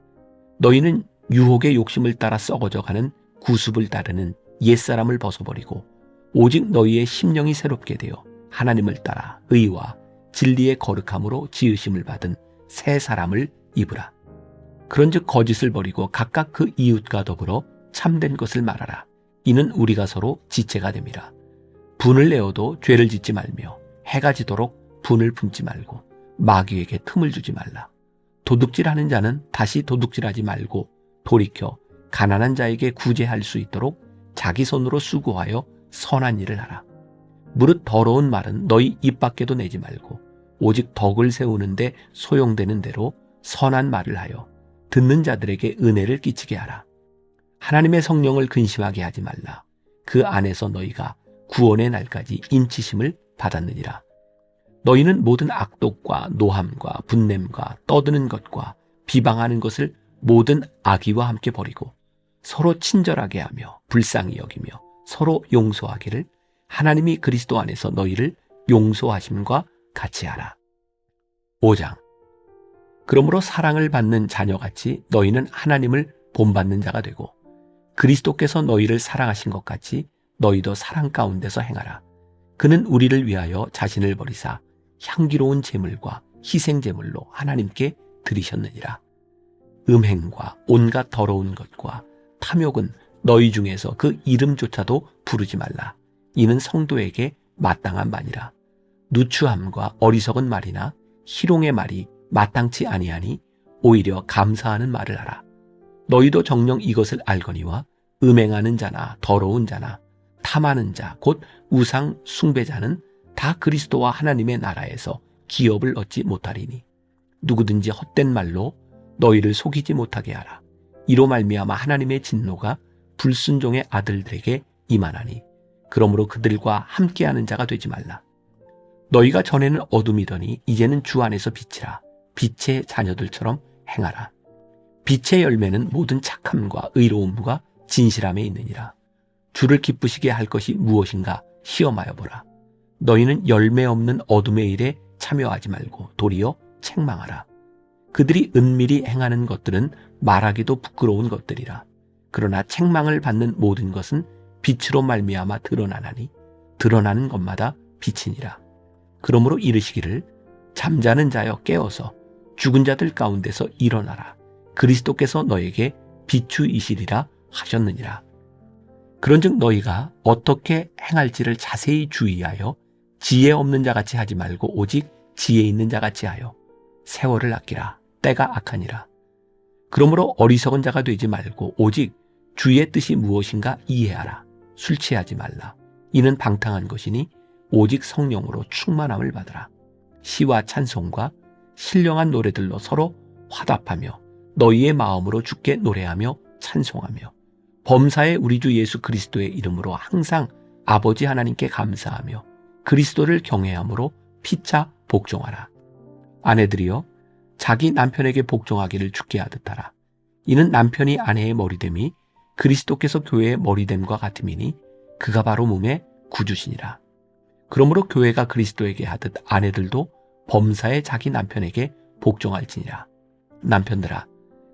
너희는 유혹의 욕심을 따라 썩어져가는 구습을 따르는 옛사람을 벗어버리고 오직 너희의 심령이 새롭게 되어 하나님을 따라 의와 진리의 거룩함으로 지으심을 받은 새 사람을 입으라. 그런즉 거짓을 버리고 각각 그 이웃과 더불어 참된 것을 말하라. 이는 우리가 서로 지체가 됨이라. 분을 내어도 죄를 짓지 말며 해가 지도록 분을 품지 말고 마귀에게 틈을 주지 말라. 도둑질하는 자는 다시 도둑질하지 말고 돌이켜 가난한 자에게 구제할 수 있도록 자기 손으로 수고하여 선한 일을 하라. 무릇 더러운 말은 너희 입 밖에도 내지 말고 오직 덕을 세우는데 소용되는 대로 선한 말을 하여 듣는 자들에게 은혜를 끼치게 하라. 하나님의 성령을 근심하게 하지 말라. 그 안에서 너희가 구원의 날까지 인치심을 받았느니라. 너희는 모든 악독과 노함과 분냄과 떠드는 것과 비방하는 것을 모든 악의와 함께 버리고 서로 친절하게 하며 불쌍히 여기며 서로 용서하기를 하나님이 그리스도 안에서 너희를 용서하심과 같이 하라. 5장. 그러므로 사랑을 받는 자녀같이 너희는 하나님을 본받는 자가 되고 그리스도께서 너희를 사랑하신 것 같이 너희도 사랑 가운데서 행하라. 그는 우리를 위하여 자신을 버리사 향기로운 제물과 희생제물로 하나님께 드리셨느니라. 음행과 온갖 더러운 것과 탐욕은 너희 중에서 그 이름조차도 부르지 말라. 이는 성도에게 마땅한 바니라. 누추함과 어리석은 말이나 희롱의 말이 마땅치 아니하니 오히려 감사하는 말을 하라. 너희도 정녕 이것을 알거니와 음행하는 자나 더러운 자나 탐하는 자 곧 우상 숭배자는 다 그리스도와 하나님의 나라에서 기업을 얻지 못하리니 누구든지 헛된 말로 너희를 속이지 못하게 하라. 이로 말미암아 하나님의 진노가 불순종의 아들들에게 임하나니 그러므로 그들과 함께하는 자가 되지 말라. 너희가 전에는 어둠이더니 이제는 주 안에서 빛이라. 빛의 자녀들처럼 행하라. 빛의 열매는 모든 착함과 의로움과 진실함에 있느니라. 주를 기쁘시게 할 것이 무엇인가 시험하여 보라. 너희는 열매 없는 어둠의 일에 참여하지 말고 도리어 책망하라. 그들이 은밀히 행하는 것들은 말하기도 부끄러운 것들이라. 그러나 책망을 받는 모든 것은 빛으로 말미암아 드러나나니 드러나는 것마다 빛이니라. 그러므로 이르시기를 잠자는 자여 깨어서 죽은 자들 가운데서 일어나라. 그리스도께서 너에게 비추이시리라 하셨느니라. 그런즉 너희가 어떻게 행할지를 자세히 주의하여 지혜 없는 자같이 하지 말고 오직 지혜 있는 자같이 하여 세월을 아끼라. 때가 악하니라. 그러므로 어리석은 자가 되지 말고 오직 주의 뜻이 무엇인가 이해하라. 술 취하지 말라. 이는 방탕한 것이니 오직 성령으로 충만함을 받으라. 시와 찬송과 신령한 노래들로 서로 화답하며 너희의 마음으로 주께 노래하며 찬송하며 범사의 우리 주 예수 그리스도의 이름으로 항상 아버지 하나님께 감사하며 그리스도를 경외함으로 피차 복종하라. 아내들이여 자기 남편에게 복종하기를 죽게 하듯 하라. 이는 남편이 아내의 머리됨이 그리스도께서 교회의 머리됨과 같음이니 그가 바로 몸의 구주시니라. 그러므로 교회가 그리스도에게 하듯 아내들도 범사에 자기 남편에게 복종할지니라. 남편들아,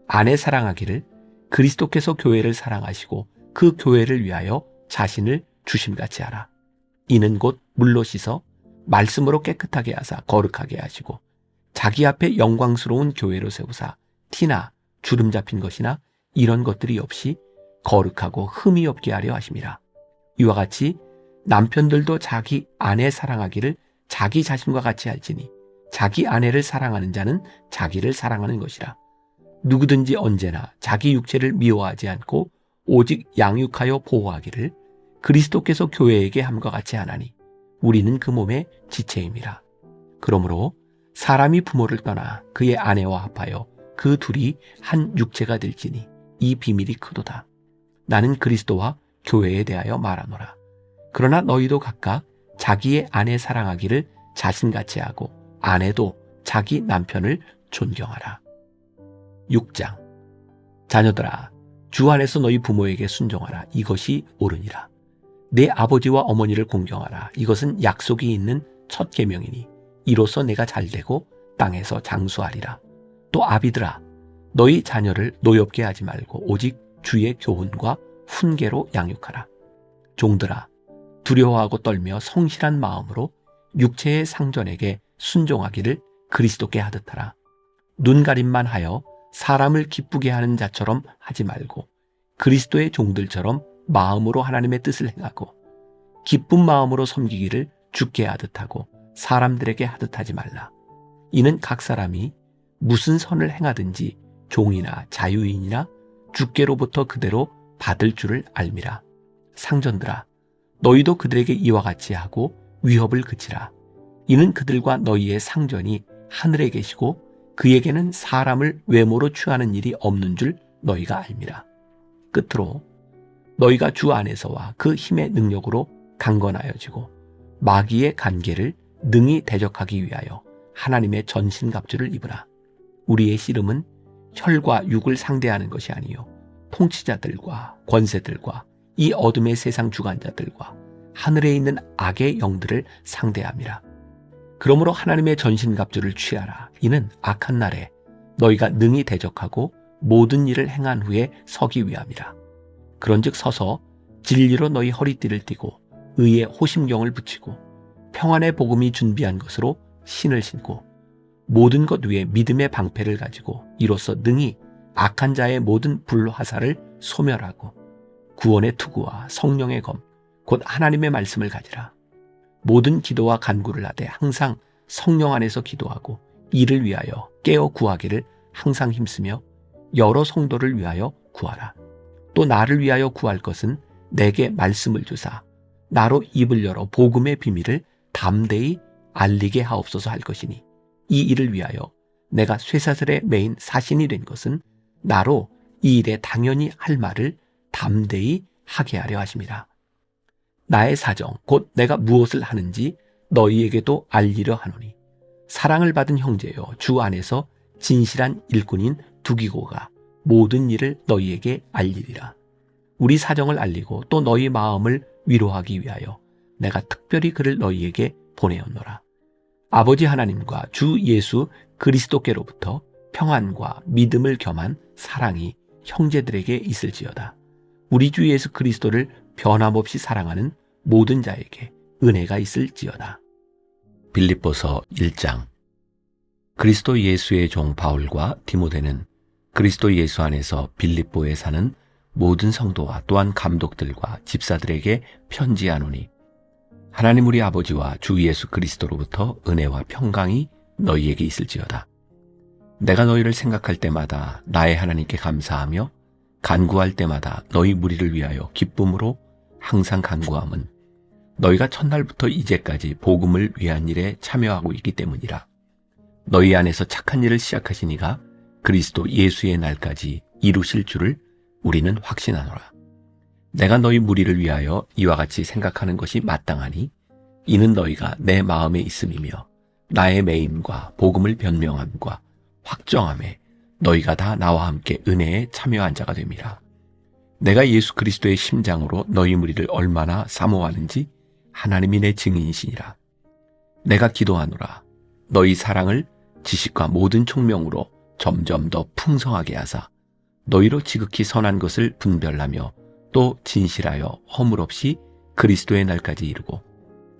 아내 사랑하기를 그리스도께서 교회를 사랑하시고 그 교회를 위하여 자신을 주심같이 하라. 이는 곧 물로 씻어 말씀으로 깨끗하게 하사 거룩하게 하시고 자기 앞에 영광스러운 교회로 세우사 티나 주름 잡힌 것이나 이런 것들이 없이 거룩하고 흠이 없게 하려 하심이라. 이와 같이 남편들도 자기 아내 사랑하기를 자기 자신과 같이 할지니 자기 아내를 사랑하는 자는 자기를 사랑하는 것이라. 누구든지 언제나 자기 육체를 미워하지 않고 오직 양육하여 보호하기를 그리스도께서 교회에게 함과 같이 하나니 우리는 그 몸의 지체임이라. 그러므로 사람이 부모를 떠나 그의 아내와 합하여 그 둘이 한 육체가 될지니 이 비밀이 크도다. 나는 그리스도와 교회에 대하여 말하노라. 그러나 너희도 각각 자기의 아내 사랑하기를 자신같이 하고 아내도 자기 남편을 존경하라. 6장. 자녀들아, 주 안에서 너희 부모에게 순종하라. 이것이 옳으니라. 내 아버지와 어머니를 공경하라. 이것은 약속이 있는 첫 계명이니 이로써 내가 잘되고 땅에서 장수하리라. 또 아비들아, 너희 자녀를 노엽게 하지 말고 오직 주의 교훈과 훈계로 양육하라. 종들아, 두려워하고 떨며 성실한 마음으로 육체의 상전에게 순종하기를 그리스도께 하듯 하라. 눈가림만 하여 사람을 기쁘게 하는 자처럼 하지 말고 그리스도의 종들처럼 마음으로 하나님의 뜻을 행하고 기쁜 마음으로 섬기기를 주께 하듯 하고 사람들에게 하듯 하지 말라. 이는 각 사람이 무슨 선을 행하든지 종이나 자유인이나 주께로부터 그대로 받을 줄을 알미라. 상전들아, 너희도 그들에게 이와 같이 하고 위협을 그치라. 이는 그들과 너희의 상전이 하늘에 계시고 그에게는 사람을 외모로 취하는 일이 없는 줄 너희가 알미라. 끝으로 너희가 주 안에서와 그 힘의 능력으로 강건하여지고 마귀의 간계를 능히 대적하기 위하여 하나님의 전신갑주를 입으라. 우리의 씨름은 혈과 육을 상대하는 것이 아니요 통치자들과 권세들과 이 어둠의 세상 주관자들과 하늘에 있는 악의 영들을 상대함이라. 그러므로 하나님의 전신갑주를 취하라. 이는 악한 날에 너희가 능히 대적하고 모든 일을 행한 후에 서기 위함이라. 그런즉 서서 진리로 너희 허리띠를 띠고 의의 호심경을 붙이고 평안의 복음이 준비한 것으로 신을 신고 모든 것 위에 믿음의 방패를 가지고 이로써 능히 악한 자의 모든 불화살을 소멸하고 구원의 투구와 성령의 검 곧 하나님의 말씀을 가지라. 모든 기도와 간구를 하되 항상 성령 안에서 기도하고 이를 위하여 깨어 구하기를 항상 힘쓰며 여러 성도를 위하여 구하라. 또 나를 위하여 구할 것은 내게 말씀을 주사 나로 입을 열어 복음의 비밀을 담대히 알리게 하옵소서 할 것이니 이 일을 위하여 내가 쇠사슬에 매인 사신이 된 것은 나로 이 일에 당연히 할 말을 담대히 하게 하려 하심이라. 나의 사정 곧 내가 무엇을 하는지 너희에게도 알리려 하노니 사랑을 받은 형제여 주 안에서 진실한 일꾼인 두기고가 모든 일을 너희에게 알리리라. 우리 사정을 알리고 또 너희 마음을 위로하기 위하여 내가 특별히 그를 너희에게 보내었노라. 아버지 하나님과 주 예수 그리스도께로부터 평안과 믿음을 겸한 사랑이 형제들에게 있을지어다. 우리 주 예수 그리스도를 변함없이 사랑하는 모든 자에게 은혜가 있을지어다. 빌립보서 1장. 그리스도 예수의 종 바울과 디모데는 그리스도 예수 안에서 빌립보에 사는 모든 성도와 또한 감독들과 집사들에게 편지하노니 하나님 우리 아버지와 주 예수 그리스도로부터 은혜와 평강이 너희에게 있을지어다. 내가 너희를 생각할 때마다 나의 하나님께 감사하며 간구할 때마다 너희 무리를 위하여 기쁨으로 항상 간구함은 너희가 첫날부터 이제까지 복음을 위한 일에 참여하고 있기 때문이라. 너희 안에서 착한 일을 시작하신 이가 그리스도 예수의 날까지 이루실 줄을 우리는 확신하노라. 내가 너희 무리를 위하여 이와 같이 생각하는 것이 마땅하니 이는 너희가 내 마음에 있음이며 나의 매임과 복음을 변명함과 확정함에 너희가 다 나와 함께 은혜에 참여한 자가 됨이라. 내가 예수 그리스도의 심장으로 너희 무리를 얼마나 사모하는지 하나님이 내 증인이시니라. 내가 기도하노라. 너희 사랑을 지식과 모든 총명으로 점점 더 풍성하게 하사 너희로 지극히 선한 것을 분별하며 또 진실하여 허물 없이 그리스도의 날까지 이르고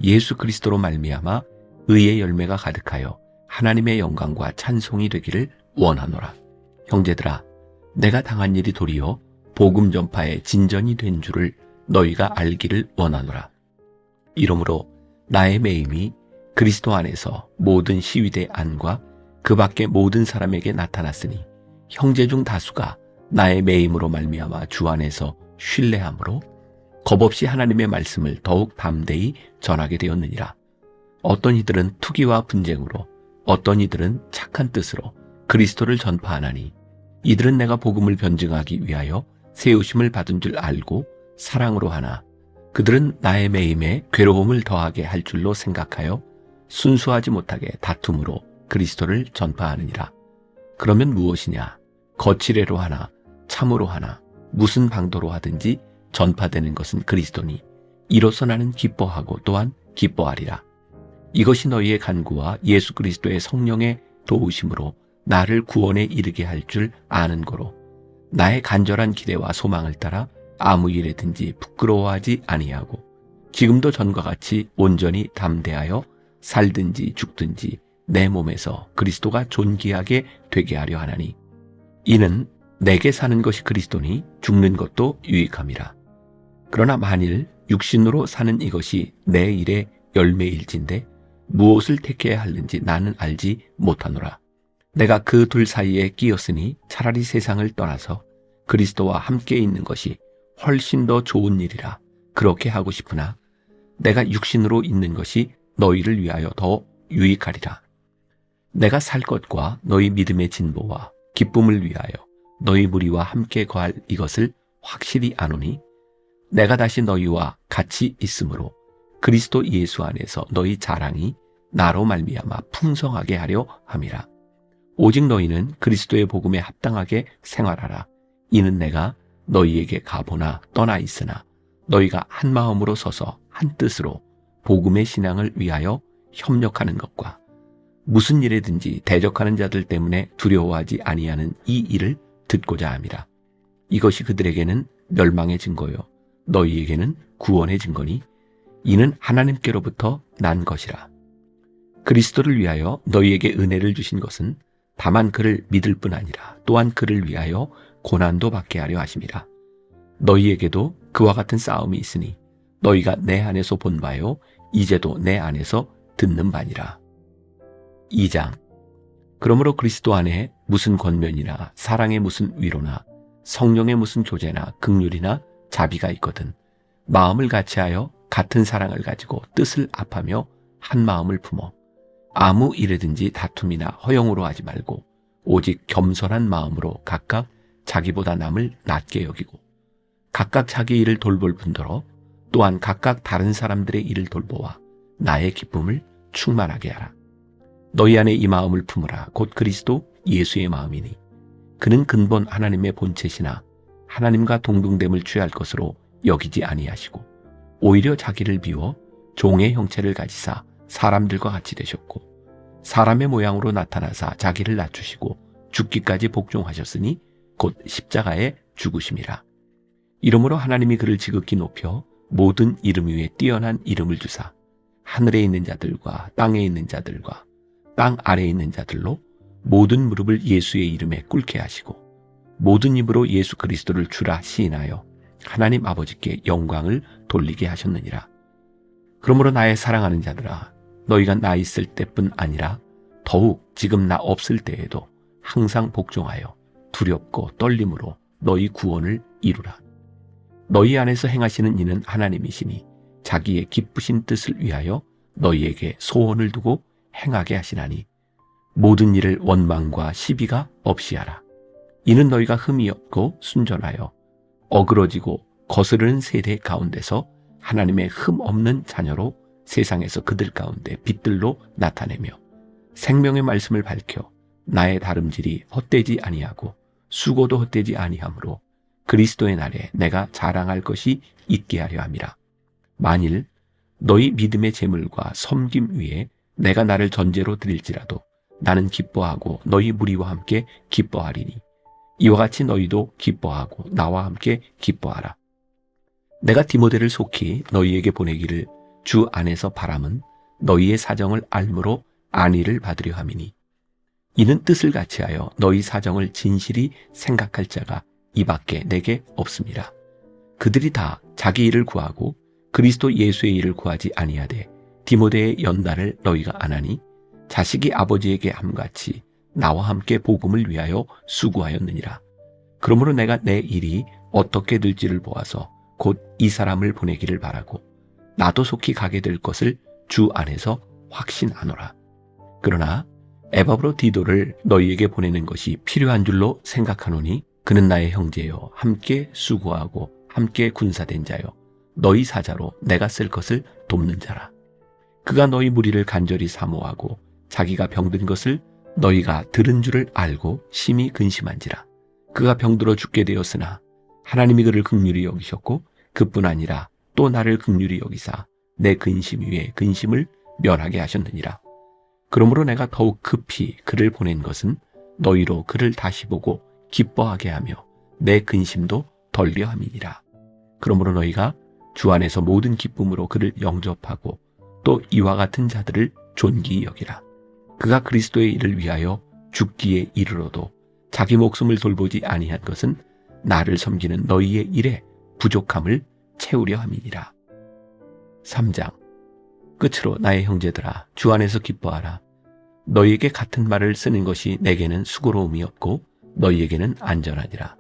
예수 그리스도로 말미암아 의의 열매가 가득하여 하나님의 영광과 찬송이 되기를 원하노라. 형제들아, 내가 당한 일이 도리어 복음 전파의 진전이 된 줄을 너희가 알기를 원하노라. 이러므로 나의 매임이 그리스도 안에서 모든 시위대 안과 그 밖의 모든 사람에게 나타났으니 형제 중 다수가 나의 매임으로 말미암아 주 안에서 신뢰함으로 겁없이 하나님의 말씀을 더욱 담대히 전하게 되었느니라. 어떤 이들은 투기와 분쟁으로, 어떤 이들은 착한 뜻으로 그리스도를 전파하나니 이들은 내가 복음을 변증하기 위하여 세우심을 받은 줄 알고 사랑으로 하나 그들은 나의 매임에 괴로움을 더하게 할 줄로 생각하여 순수하지 못하게 다툼으로 그리스도를 전파하느니라. 그러면 무엇이냐? 거칠애로 하나 참으로 하나 무슨 방도로 하든지 전파되는 것은 그리스도니 이로써 나는 기뻐하고 또한 기뻐하리라. 이것이 너희의 간구와 예수 그리스도의 성령의 도우심으로 나를 구원에 이르게 할 줄 아는 거로 나의 간절한 기대와 소망을 따라 아무 일에든지 부끄러워하지 아니하고 지금도 전과 같이 온전히 담대하여 살든지 죽든지 내 몸에서 그리스도가 존귀하게 되게 하려 하나니 이는 내게 사는 것이 그리스도니 죽는 것도 유익함이라. 그러나 만일 육신으로 사는 이것이 내 일의 열매일진데 무엇을 택해야 하는지 나는 알지 못하노라. 내가 그 둘 사이에 끼었으니 차라리 세상을 떠나서 그리스도와 함께 있는 것이 훨씬 더 좋은 일이라 그렇게 하고 싶으나 내가 육신으로 있는 것이 너희를 위하여 더 유익하리라. 내가 살 것과 너희 믿음의 진보와 기쁨을 위하여 너희 무리와 함께 거할 이것을 확실히 아노니 내가 다시 너희와 같이 있으므로 그리스도 예수 안에서 너희 자랑이 나로 말미암아 풍성하게 하려 함이라. 오직 너희는 그리스도의 복음에 합당하게 생활하라. 이는 내가 너희에게 가보나 떠나 있으나 너희가 한 마음으로 서서 한 뜻으로 복음의 신앙을 위하여 협력하는 것과 무슨 일에든지 대적하는 자들 때문에 두려워하지 아니하는 이 일을 듣고자 함이라. 이것이 그들에게는 멸망의 증거요 너희에게는 구원의 증거니 이는 하나님께로부터 난 것이라. 그리스도를 위하여 너희에게 은혜를 주신 것은 다만 그를 믿을 뿐 아니라 또한 그를 위하여 고난도 받게 하려 하심이라. 너희에게도 그와 같은 싸움이 있으니 너희가 내 안에서 본 바요 이제도 내 안에서 듣는 바니라. 2장. 그러므로 그리스도 안에 무슨 권면이나 사랑의 무슨 위로나 성령의 무슨 교제나 긍휼이나 자비가 있거든 마음을 같이하여 같은 사랑을 가지고 뜻을 합하며 한 마음을 품어 아무 일에든지 다툼이나 허용으로 하지 말고 오직 겸손한 마음으로 각각 자기보다 남을 낮게 여기고 각각 자기 일을 돌볼 뿐더러 또한 각각 다른 사람들의 일을 돌보아 나의 기쁨을 충만하게 하라. 너희 안에 이 마음을 품으라. 곧 그리스도 예수의 마음이니 그는 근본 하나님의 본체시나 하나님과 동등됨을 취할 것으로 여기지 아니하시고 오히려 자기를 비워 종의 형체를 가지사 사람들과 같이 되셨고 사람의 모양으로 나타나사 자기를 낮추시고 죽기까지 복종하셨으니 곧 십자가에 죽으심이라. 이러므로 하나님이 그를 지극히 높여 모든 이름 위에 뛰어난 이름을 주사 하늘에 있는 자들과 땅에 있는 자들과 땅 아래에 있는 자들로 모든 무릎을 예수의 이름에 꿇게 하시고 모든 입으로 예수 그리스도를 주라 시인하여 하나님 아버지께 영광을 돌리게 하셨느니라. 그러므로 나의 사랑하는 자들아, 너희가 나 있을 때뿐 아니라 더욱 지금 나 없을 때에도 항상 복종하여 두렵고 떨림으로 너희 구원을 이루라. 너희 안에서 행하시는 이는 하나님이시니 자기의 기쁘신 뜻을 위하여 너희에게 소원을 두고 행하게 하시나니 모든 일을 원망과 시비가 없이 하라. 이는 너희가 흠이 없고 순전하여 어그러지고 거스르는 세대 가운데서 하나님의 흠 없는 자녀로 세상에서 그들 가운데 빛들로 나타내며 생명의 말씀을 밝혀 나의 다름질이 헛되지 아니하고 수고도 헛되지 아니하므로 그리스도의 날에 내가 자랑할 것이 있게 하려 함이라. 만일 너희 믿음의 재물과 섬김 위에 내가 나를 전제로 드릴지라도 나는 기뻐하고 너희 무리와 함께 기뻐하리니 이와 같이 너희도 기뻐하고 나와 함께 기뻐하라. 내가 디모데를 속히 너희에게 보내기를 주 안에서 바람은 너희의 사정을 알므로 안위를 받으려 함이니 이는 뜻을 같이하여 너희 사정을 진실히 생각할 자가 이밖에 내게 없습니다. 그들이 다 자기 일을 구하고 그리스도 예수의 일을 구하지 아니하되 디모데의 연단을 너희가 안하니 자식이 아버지에게 함같이 나와 함께 복음을 위하여 수고하였느니라. 그러므로 내가 내 일이 어떻게 될지를 보아서 곧 이 사람을 보내기를 바라고 나도 속히 가게 될 것을 주 안에서 확신하노라. 그러나 에바브로디도를 너희에게 보내는 것이 필요한 줄로 생각하노니 그는 나의 형제요 함께 수고하고 함께 군사된 자요 너희 사자로 내가 쓸 것을 돕는 자라. 그가 너희 무리를 간절히 사모하고 자기가 병든 것을 너희가 들은 줄을 알고 심히 근심한지라. 그가 병들어 죽게 되었으나 하나님이 그를 긍휼히 여기셨고 그뿐 아니라 또 나를 긍휼히 여기사 내 근심 위에 근심을 면하게 하셨느니라. 그러므로 내가 더욱 급히 그를 보낸 것은 너희로 그를 다시 보고 기뻐하게 하며 내 근심도 덜려 함이니라. 그러므로 너희가 주 안에서 모든 기쁨으로 그를 영접하고 또 이와 같은 자들을 존귀히 여기라. 그가 그리스도의 일을 위하여 죽기에 이르러도 자기 목숨을 돌보지 아니한 것은 나를 섬기는 너희의 일에 부족함을 채우려 함이니라. 3장. 끝으로 나의 형제들아 주 안에서 기뻐하라. 너희에게 같은 말을 쓰는 것이 내게는 수고로움이 없고 너희에게는 안전하니라.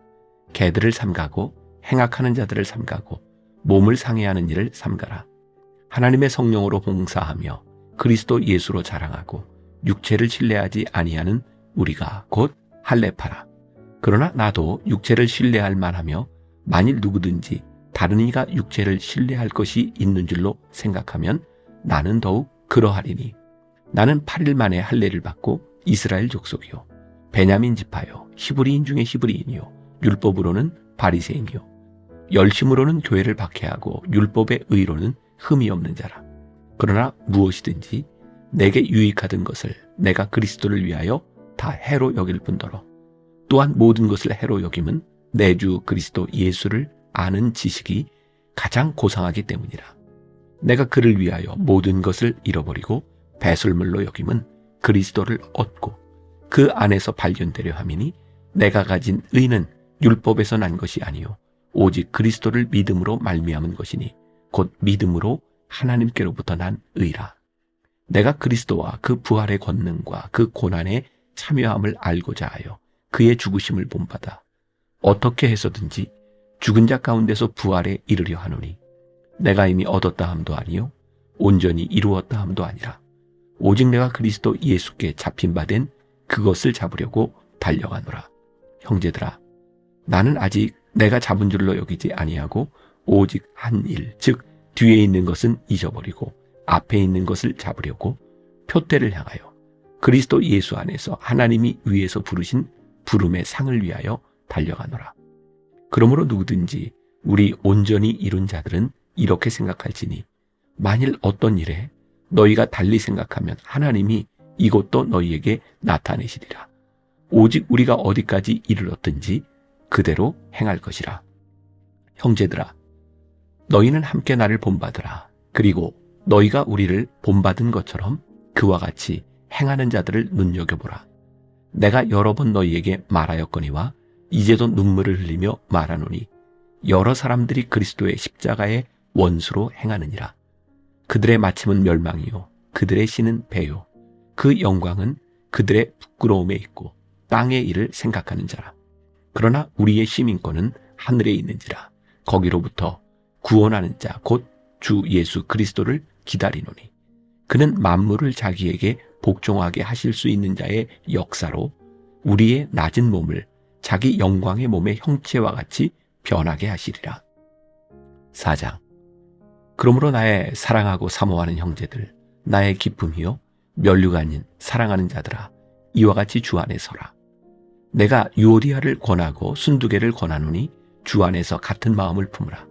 개들을 삼가고 행악하는 자들을 삼가고 몸을 상해하는 일을 삼가라. 하나님의 성령으로 봉사하며 그리스도 예수로 자랑하고 육체를 신뢰하지 아니하는 우리가 곧 할례파라. 그러나 나도 육체를 신뢰할 만하며 만일 누구든지 다른 이가 육체를 신뢰할 것이 있는 줄로 생각하면 나는 더욱 그러하리니 나는 8일 만에 할례를 받고 이스라엘 족속이요 베냐민 지파요 히브리인 중에 히브리인이요 율법으로는 바리새인이요 열심으로는 교회를 박해하고 율법의 의로는 흠이 없는 자라. 그러나 무엇이든지 내게 유익하던 것을 내가 그리스도를 위하여 다 해로 여길 뿐더러 또한 모든 것을 해로 여김은 내 주 그리스도 예수를 아는 지식이 가장 고상하기 때문이라. 내가 그를 위하여 모든 것을 잃어버리고 배설물로 여김은 그리스도를 얻고 그 안에서 발견되려 함이니 내가 가진 의는 율법에서 난 것이 아니요 오직 그리스도를 믿음으로 말미암은 것이니 곧 믿음으로 하나님께로부터 난 의라. 내가 그리스도와 그 부활의 권능과 그 고난에 참여함을 알고자 하여 그의 죽으심을 본받아 어떻게 해서든지 죽은 자 가운데서 부활에 이르려 하노니 내가 이미 얻었다 함도 아니요 온전히 이루었다 함도 아니라 오직 내가 그리스도 예수께 잡힌 바 된 그것을 잡으려고 달려가노라. 형제들아 나는 아직 내가 잡은 줄로 여기지 아니하고 오직 한 일 즉 뒤에 있는 것은 잊어버리고 앞에 있는 것을 잡으려고 표대를 향하여 그리스도 예수 안에서 하나님이 위에서 부르신 부름의 상을 위하여 달려가노라. 그러므로 누구든지 우리 온전히 이룬 자들은 이렇게 생각할지니 만일 어떤 일에 너희가 달리 생각하면 하나님이 이것도 너희에게 나타내시리라. 오직 우리가 어디까지 이르렀든지 그대로 행할 것이라. 형제들아 너희는 함께 나를 본받으라. 그리고 너희가 우리를 본받은 것처럼 그와 같이 행하는 자들을 눈여겨보라. 내가 여러 번 너희에게 말하였거니와 이제도 눈물을 흘리며 말하노니 여러 사람들이 그리스도의 십자가의 원수로 행하느니라. 그들의 마침은 멸망이요 그들의 신은 배요 그 영광은 그들의 부끄러움에 있고 땅의 일을 생각하는 자라. 그러나 우리의 시민권은 하늘에 있는지라 거기로부터 구원하는 자 곧 주 예수 그리스도를 기다리노니 그는 만물을 자기에게 복종하게 하실 수 있는 자의 역사로 우리의 낮은 몸을 자기 영광의 몸의 형체와 같이 변하게 하시리라. 4장. 그러므로 나의 사랑하고 사모하는 형제들 나의 기쁨이요 면류가 아닌 사랑하는 자들아 이와 같이 주 안에 서라. 내가 유오디아를 권하고 순두개를 권하노니 주 안에서 같은 마음을 품으라.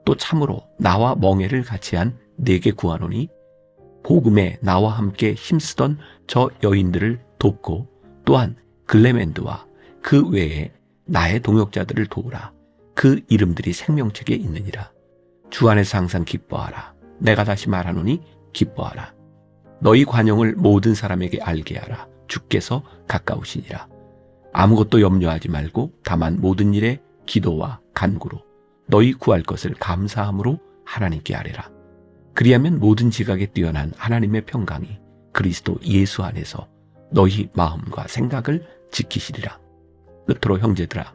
또 참으로 나와 멍에를 같이 한 네게 구하노니 복음에 나와 함께 힘쓰던 저 여인들을 돕고 또한 글레멘드와 그 외에 나의 동역자들을 도우라. 그 이름들이 생명책에 있느니라. 주 안에서 항상 기뻐하라. 내가 다시 말하노니 기뻐하라. 너희 관용을 모든 사람에게 알게 하라. 주께서 가까우시니라. 아무것도 염려하지 말고 다만 모든 일에 기도와 간구로 너희 구할 것을 감사함으로 하나님께 아뢰라. 그리하면 모든 지각에 뛰어난 하나님의 평강이 그리스도 예수 안에서 너희 마음과 생각을 지키시리라. 끝으로 형제들아,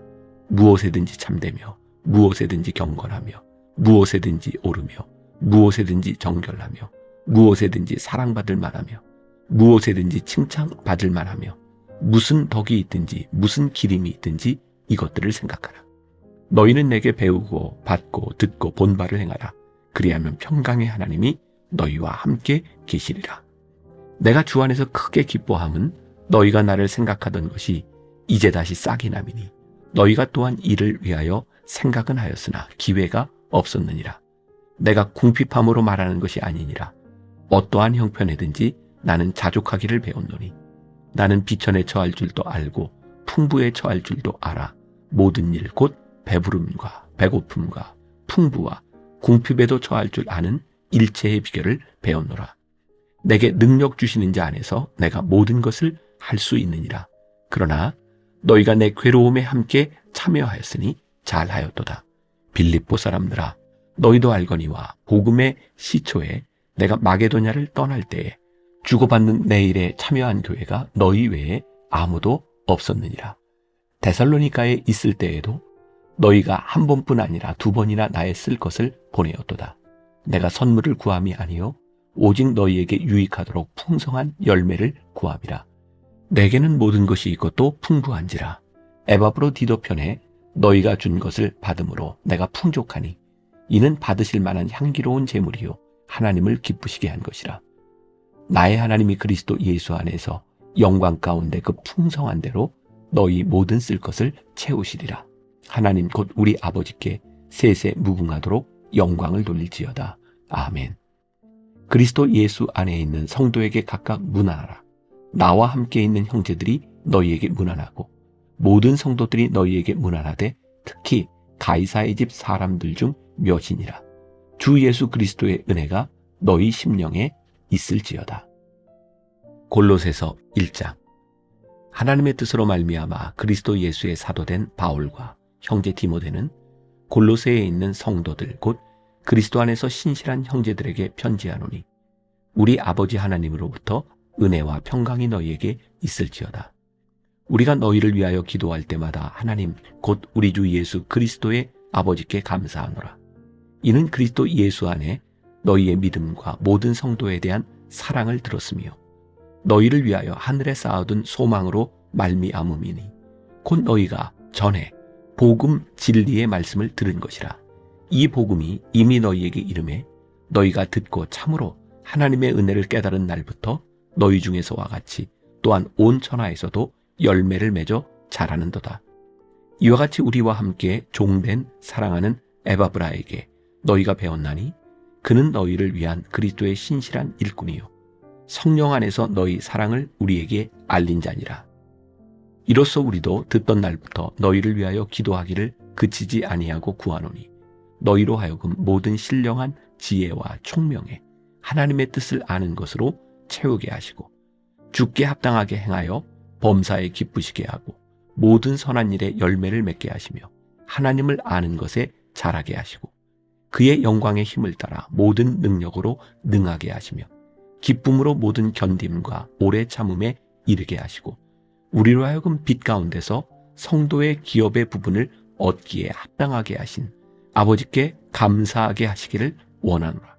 무엇에든지 참되며 무엇에든지 경건하며 무엇에든지 오르며 무엇에든지 정결하며 무엇에든지 사랑받을 만하며 무엇에든지 칭찬받을 만하며 무슨 덕이 있든지 무슨 기림이 있든지 이것들을 생각하라. 너희는 내게 배우고 받고 듣고 본 바를 행하라. 그리하면 평강의 하나님이 너희와 함께 계시리라. 내가 주 안에서 크게 기뻐함은 너희가 나를 생각하던 것이 이제 다시 싹이 남이니 너희가 또한 이를 위하여 생각은 하였으나 기회가 없었느니라. 내가 궁핍함으로 말하는 것이 아니니라. 어떠한 형편에든지 나는 자족하기를 배웠노니 나는 비천에 처할 줄도 알고 풍부에 처할 줄도 알아. 모든 일 곧 배부름과 배고픔과 풍부와 궁핍에도 처할 줄 아는 일체의 비결을 배웠노라. 내게 능력 주시는 자 안에서 내가 모든 것을 할 수 있느니라. 그러나 너희가 내 괴로움에 함께 참여하였으니 잘하였도다. 빌립보 사람들아, 너희도 알거니와 복음의 시초에 내가 마게도냐를 떠날 때에 주고받는 내 일에 참여한 교회가 너희 외에 아무도 없었느니라. 데살로니가에 있을 때에도 너희가 한 번뿐 아니라 두 번이나 나의 쓸 것을 보내었도다. 내가 선물을 구함이 아니요 오직 너희에게 유익하도록 풍성한 열매를 구함이라. 내게는 모든 것이 있고 또 풍부한지라. 에바브로디도 편에 너희가 준 것을 받음으로 내가 풍족하니 이는 받으실 만한 향기로운 제물이요 하나님을 기쁘시게 한 것이라. 나의 하나님이 그리스도 예수 안에서 영광 가운데 그 풍성한 대로 너희 모든 쓸 것을 채우시리라. 하나님 곧 우리 아버지께 세세 무궁하도록 영광을 돌릴지어다. 아멘. 그리스도 예수 안에 있는 성도에게 각각 문안하라. 나와 함께 있는 형제들이 너희에게 문안하고 모든 성도들이 너희에게 문안하되 특히 가이사의 집 사람들 중 몇이니라. 주 예수 그리스도의 은혜가 너희 심령에 있을지어다. 골로새서 1장. 하나님의 뜻으로 말미암아 그리스도 예수의 사도된 바울과 형제 디모데는 골로새에 있는 성도들 곧 그리스도 안에서 신실한 형제들에게 편지하노니 우리 아버지 하나님으로부터 은혜와 평강이 너희에게 있을지어다. 우리가 너희를 위하여 기도할 때마다 하나님 곧 우리 주 예수 그리스도의 아버지께 감사하노라. 이는 그리스도 예수 안에 너희의 믿음과 모든 성도에 대한 사랑을 들었으며 너희를 위하여 하늘에 쌓아둔 소망으로 말미암음이니 곧 너희가 전에 복음 진리의 말씀을 들은 것이라. 이 복음이 이미 너희에게 이르매 너희가 듣고 참으로 하나님의 은혜를 깨달은 날부터 너희 중에서와 같이 또한 온 천하에서도 열매를 맺어 자라는도다. 이와 같이 우리와 함께 종된 사랑하는 에바브라에게 너희가 배웠나니 그는 너희를 위한 그리스도의 신실한 일꾼이요 성령 안에서 너희 사랑을 우리에게 알린 자니라. 이로써 우리도 듣던 날부터 너희를 위하여 기도하기를 그치지 아니하고 구하노니 너희로 하여금 모든 신령한 지혜와 총명에 하나님의 뜻을 아는 것으로 채우게 하시고 주께 합당하게 행하여 범사에 기쁘시게 하고 모든 선한 일에 열매를 맺게 하시며 하나님을 아는 것에 자라게 하시고 그의 영광의 힘을 따라 모든 능력으로 능하게 하시며 기쁨으로 모든 견딤과 오래 참음에 이르게 하시고 우리로 하여금 빛 가운데서 성도의 기업의 부분을 얻기에 합당하게 하신 아버지께 감사하게 하시기를 원하노라.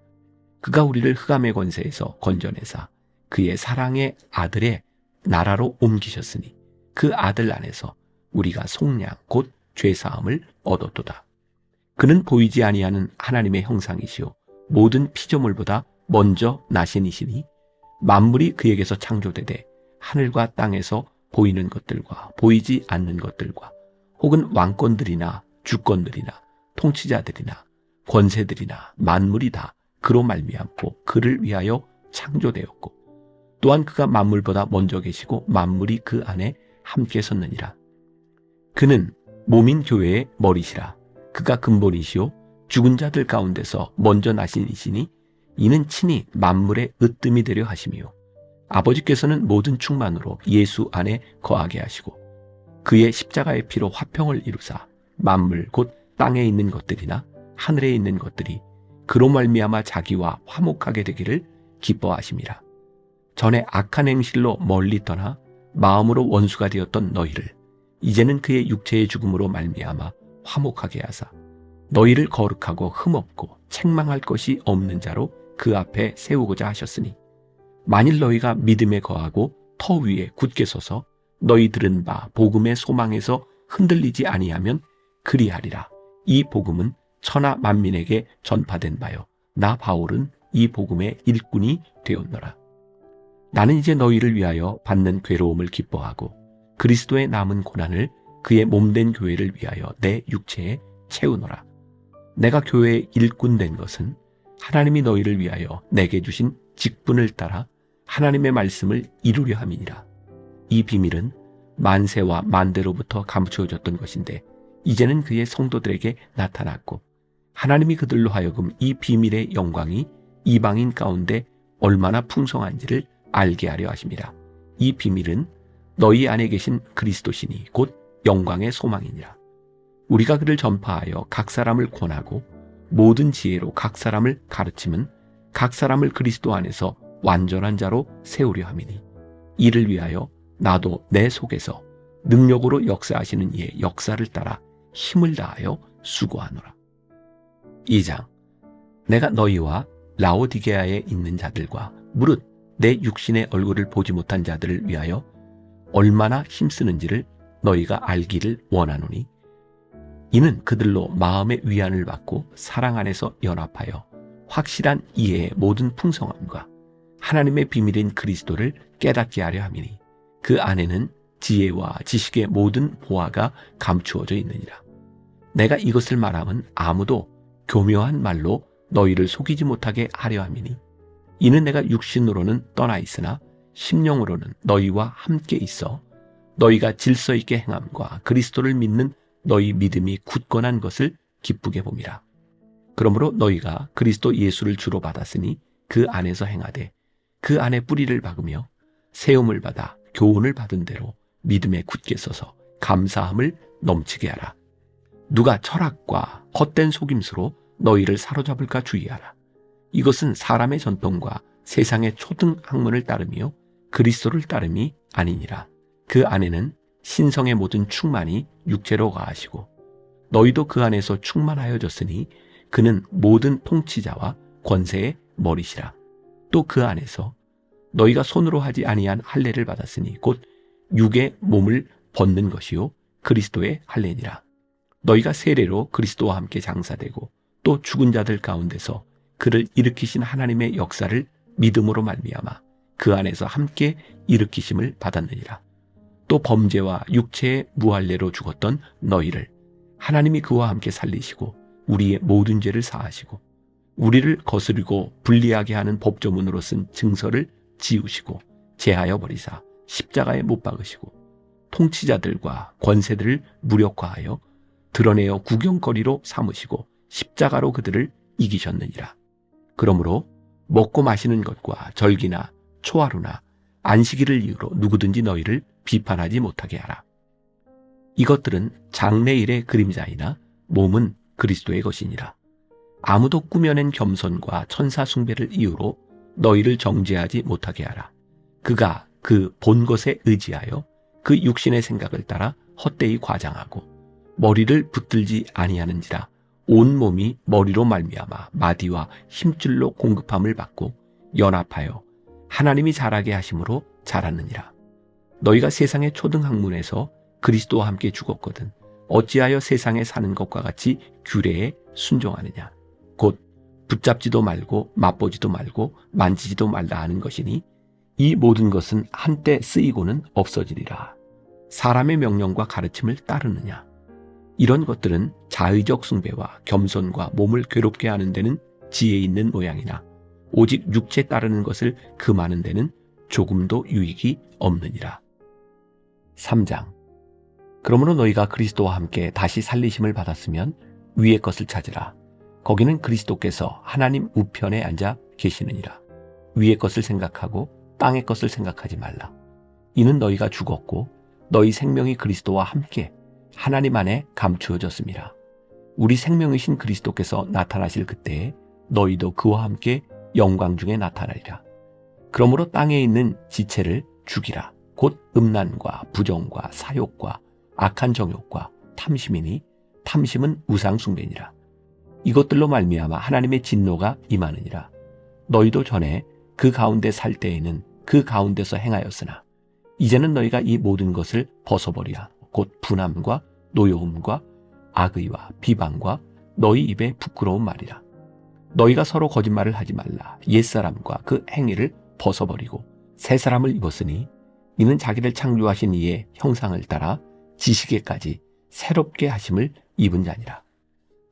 그가 우리를 흑암의 권세에서 건져내사 그의 사랑의 아들의 나라로 옮기셨으니 그 아들 안에서 우리가 속량 곧 죄사함을 얻었도다. 그는 보이지 아니하는 하나님의 형상이시요 모든 피조물보다 먼저 나신이시니 만물이 그에게서 창조되되 하늘과 땅에서 보이는 것들과 보이지 않는 것들과 혹은 왕권들이나 주권들이나 통치자들이나 권세들이나 만물이 다 그로 말미암고 그를 위하여 창조되었고 또한 그가 만물보다 먼저 계시고 만물이 그 안에 함께 섰느니라. 그는 몸인 교회의 머리시라. 그가 근본이시요 죽은 자들 가운데서 먼저 나신 이시니 이는 친히 만물의 으뜸이 되려 하심이요 아버지께서는 모든 충만으로 예수 안에 거하게 하시고 그의 십자가의 피로 화평을 이루사 만물 곧 땅에 있는 것들이나 하늘에 있는 것들이 그로 말미암아 자기와 화목하게 되기를 기뻐하심이라. 전에 악한 행실로 멀리 떠나 마음으로 원수가 되었던 너희를 이제는 그의 육체의 죽음으로 말미암아 화목하게 하사 너희를 거룩하고 흠없고 책망할 것이 없는 자로 그 앞에 세우고자 하셨으니 만일 너희가 믿음에 거하고 터 위에 굳게 서서 너희 들은 바 복음의 소망에서 흔들리지 아니하면 그리하리라. 이 복음은 천하 만민에게 전파된 바요 나 바울은 이 복음의 일꾼이 되었노라. 나는 이제 너희를 위하여 받는 괴로움을 기뻐하고 그리스도의 남은 고난을 그의 몸된 교회를 위하여 내 육체에 채우노라. 내가 교회의 일꾼 된 것은 하나님이 너희를 위하여 내게 주신 직분을 따라 하나님의 말씀을 이루려 함이니라. 이 비밀은 만세와 만대로부터 감추어졌던 것인데 이제는 그의 성도들에게 나타났고 하나님이 그들로 하여금 이 비밀의 영광이 이방인 가운데 얼마나 풍성한지를 알게 하려 하심이라. 이 비밀은 너희 안에 계신 그리스도시니 곧 영광의 소망이니라. 우리가 그를 전파하여 각 사람을 권하고 모든 지혜로 각 사람을 가르치면 각 사람을 그리스도 안에서 완전한 자로 세우려 함이니 이를 위하여 나도 내 속에서 능력으로 역사하시는 이의 역사를 따라 힘을 다하여 수고하노라. 2장. 내가 너희와 라오디게아에 있는 자들과 무릇 내 육신의 얼굴을 보지 못한 자들을 위하여 얼마나 힘쓰는지를 너희가 알기를 원하노니 이는 그들로 마음의 위안을 받고 사랑 안에서 연합하여 확실한 이해의 모든 풍성함과 하나님의 비밀인 그리스도를 깨닫게 하려 함이니 그 안에는 지혜와 지식의 모든 보화가 감추어져 있느니라. 내가 이것을 말하면 아무도 교묘한 말로 너희를 속이지 못하게 하려 함이니 이는 내가 육신으로는 떠나 있으나 심령으로는 너희와 함께 있어 너희가 질서 있게 행함과 그리스도를 믿는 너희 믿음이 굳건한 것을 기쁘게 봄이라. 그러므로 너희가 그리스도 예수를 주로 받았으니 그 안에서 행하되 그 안에 뿌리를 박으며 세움을 받아 교훈을 받은 대로 믿음에 굳게 서서 감사함을 넘치게 하라. 누가 철학과 헛된 속임수로 너희를 사로잡을까 주의하라. 이것은 사람의 전통과 세상의 초등 학문을 따르며 그리스도를 따름이 아니니라. 그 안에는 신성의 모든 충만이 육체로 가하시고 너희도 그 안에서 충만하여졌으니 그는 모든 통치자와 권세의 머리시라. 또 그 안에서 너희가 손으로 하지 아니한 할례를 받았으니 곧 육의 몸을 벗는 것이요 그리스도의 할례니라. 너희가 세례로 그리스도와 함께 장사되고 또 죽은 자들 가운데서 그를 일으키신 하나님의 역사를 믿음으로 말미암아 그 안에서 함께 일으키심을 받았느니라. 또 범죄와 육체의 무할례로 죽었던 너희를 하나님이 그와 함께 살리시고 우리의 모든 죄를 사하시고 우리를 거스르고 불리하게 하는 법조문으로 쓴 증서를 지우시고 제하여 버리사 십자가에 못 박으시고 통치자들과 권세들을 무력화하여 드러내어 구경거리로 삼으시고 십자가로 그들을 이기셨느니라. 그러므로 먹고 마시는 것과 절기나 초하루나 안식일을 이유로 누구든지 너희를 비판하지 못하게 하라. 이것들은 장래일의 그림자이나 몸은 그리스도의 것이니라. 아무도 꾸며낸 겸손과 천사 숭배를 이유로 너희를 정죄하지 못하게 하라. 그가 그 본 것에 의지하여 그 육신의 생각을 따라 헛되이 과장하고 머리를 붙들지 아니하는지라. 온 몸이 머리로 말미암아 마디와 힘줄로 공급함을 받고 연합하여 하나님이 자라게 하심으로 자랐느니라. 너희가 세상의 초등학문에서 그리스도와 함께 죽었거든 어찌하여 세상에 사는 것과 같이 규례에 순종하느냐. 곧 붙잡지도 말고 맛보지도 말고 만지지도 말라 하는 것이니 이 모든 것은 한때 쓰이고는 없어지리라. 사람의 명령과 가르침을 따르느냐? 이런 것들은 자의적 숭배와 겸손과 몸을 괴롭게 하는 데는 지혜 있는 모양이나 오직 육체 따르는 것을 금하는 데는 조금도 유익이 없느니라. 3장. 그러므로 너희가 그리스도와 함께 다시 살리심을 받았으면 위의 것을 찾으라. 거기는 그리스도께서 하나님 우편에 앉아 계시느니라. 위의 것을 생각하고 땅의 것을 생각하지 말라. 이는 너희가 죽었고 너희 생명이 그리스도와 함께 하나님 안에 감추어졌습니다. 우리 생명이신 그리스도께서 나타나실 그때에 너희도 그와 함께 영광 중에 나타나리라. 그러므로 땅에 있는 지체를 죽이라. 곧 음란과 부정과 사욕과 악한 정욕과 탐심이니 탐심은 우상 숭배니라. 이것들로 말미암아 하나님의 진노가 임하느니라. 너희도 전에 그 가운데 살 때에는 그 가운데서 행하였으나 이제는 너희가 이 모든 것을 벗어버리라. 곧 분함과 노여움과 악의와 비방과 너희 입에 부끄러운 말이라. 너희가 서로 거짓말을 하지 말라. 옛사람과 그 행위를 벗어버리고 새 사람을 입었으니 이는 자기를 창조하신 이의 형상을 따라 지식에까지 새롭게 하심을 입은 자니라.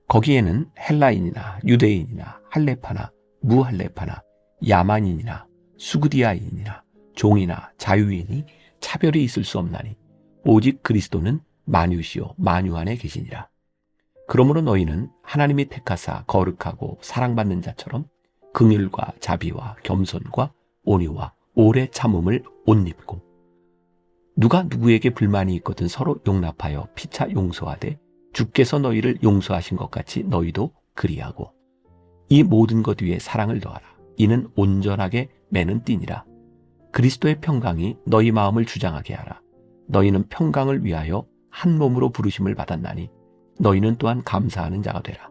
거기에는 헬라인이나 유대인이나 할레파나 무할레파나 야만인이나 수구디아인이나 종이나 자유인이 차별이 있을 수 없나니 오직 그리스도는 만유시요 만유 안에 계시니라. 그러므로 너희는 하나님이 택하사 거룩하고 사랑받는 자처럼 긍휼과 자비와 겸손과 온유와 오래 참음을 옷 입고 누가 누구에게 불만이 있거든 서로 용납하여 피차 용서하되 주께서 너희를 용서하신 것 같이 너희도 그리하고 이 모든 것 위에 사랑을 더하라. 이는 온전하게 매는 띠니라. 그리스도의 평강이 너희 마음을 주장하게 하라. 너희는 평강을 위하여 한 몸으로 부르심을 받았나니 너희는 또한 감사하는 자가 되라.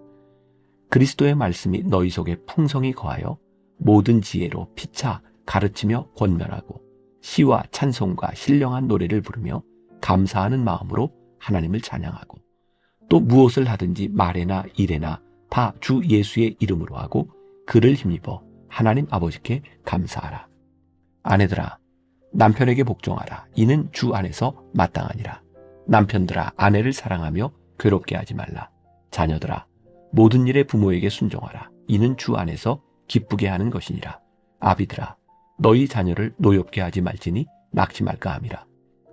그리스도의 말씀이 너희 속에 풍성히 거하여 모든 지혜로 피차 가르치며 권면하고 시와 찬송과 신령한 노래를 부르며 감사하는 마음으로 하나님을 찬양하고 또 무엇을 하든지 말에나 일에나 다 주 예수의 이름으로 하고 그를 힘입어 하나님 아버지께 감사하라. 아내들아 남편에게 복종하라. 이는 주 안에서 마땅하니라. 남편들아 아내를 사랑하며 괴롭게 하지 말라. 자녀들아 모든 일에 부모에게 순종하라. 이는 주 안에서 기쁘게 하는 것이니라. 아비들아 너희 자녀를 노엽게 하지 말지니 낙심할까 함이라.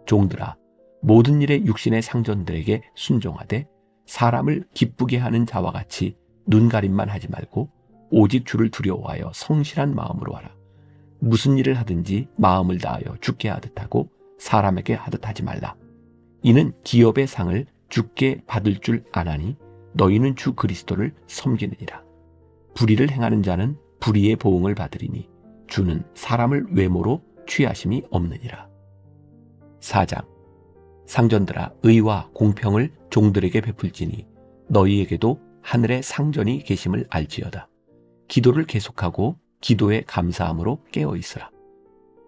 종들아 모든 일에 육신의 상전들에게 순종하되 사람을 기쁘게 하는 자와 같이 눈가림만 하지 말고 오직 주를 두려워하여 성실한 마음으로 하라. 무슨 일을 하든지 마음을 다하여 주께 하듯 하고 사람에게 하듯 하지 말라. 이는 기업의 상을 주께 받을 줄 아나니 너희는 주 그리스도를 섬기느니라. 불의를 행하는 자는 불의의 보응을 받으리니 주는 사람을 외모로 취하심이 없느니라. 4장. 상전들아 의와 공평을 종들에게 베풀지니 너희에게도 하늘에 상전이 계심을 알지어다. 기도를 계속하고 기도에 감사함으로 깨어있으라.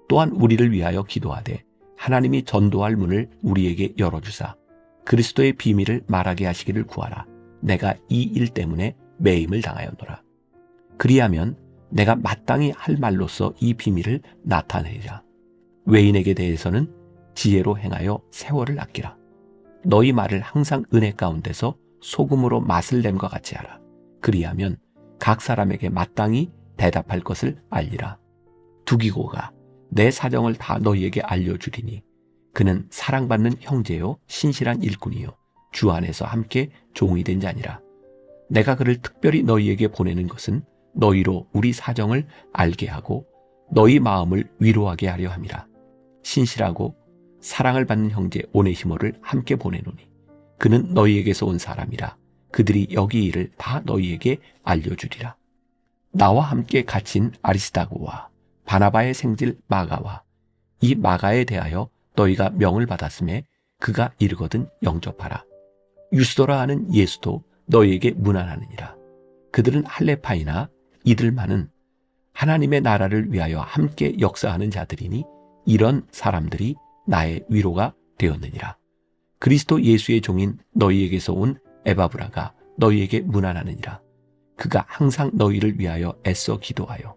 또한 우리를 위하여 기도하되 하나님이 전도할 문을 우리에게 열어주사 그리스도의 비밀을 말하게 하시기를 구하라. 내가 이 일 때문에 매임을 당하였노라. 그리하면 내가 마땅히 할 말로써 이 비밀을 나타내리라. 외인에게 대해서는 지혜로 행하여 세월을 아끼라. 너희 말을 항상 은혜 가운데서 소금으로 맛을 냄과 같이 하라. 그리하면 각 사람에게 마땅히 대답할 것을 알리라. 두기고가 내 사정을 다 너희에게 알려주리니 그는 사랑받는 형제요 신실한 일꾼이요 주 안에서 함께 종이 된 자니라. 내가 그를 특별히 너희에게 보내는 것은 너희로 우리 사정을 알게 하고 너희 마음을 위로하게 하려 함이라. 신실하고 사랑을 받는 형제 오네시모를 함께 보내노니 그는 너희에게서 온 사람이라. 그들이 여기 일을 다 너희에게 알려주리라. 나와 함께 갇힌 아리스다고와 바나바의 생질 마가와 이 마가에 대하여 너희가 명을 받았음에 그가 이르거든 영접하라. 유스도라 하는 예수도 너희에게 문안하느니라. 그들은 할레파이나 이들만은 하나님의 나라를 위하여 함께 역사하는 자들이니 이런 사람들이 나의 위로가 되었느니라. 그리스도 예수의 종인 너희에게서 온 에바브라가 너희에게 문안하느니라. 그가 항상 너희를 위하여 애써 기도하여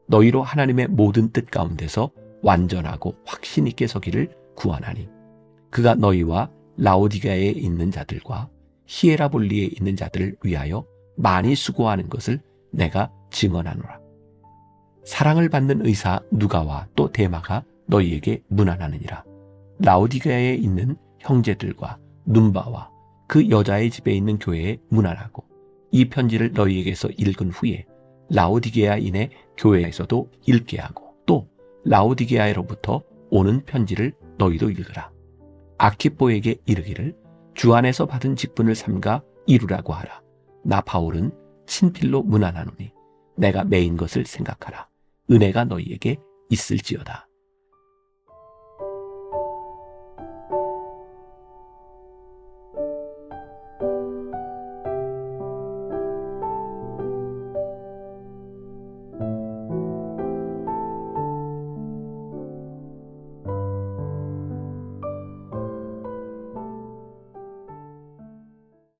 너희로 하나님의 모든 뜻 가운데서 완전하고 확신 있게 서기를 구하나니 그가 너희와 라오디게아에 있는 자들과 히에라볼리에 있는 자들을 위하여 많이 수고하는 것을 내가 증언하노라. 사랑을 받는 의사 누가와 또 데마가 너희에게 문안하느니라. 라오디게아에 있는 형제들과 눈바와 그 여자의 집에 있는 교회에 문안하고 이 편지를 너희에게서 읽은 후에 라오디게아인의 교회에서도 읽게 하고 또 라오디게아로부터 오는 편지를 너희도 읽으라. 아키포에게 이르기를 주 안에서 받은 직분을 삼가 이루라고 하라. 나 바울은 친필로 문안하노니 내가 매인 것을 생각하라. 은혜가 너희에게 있을지어다.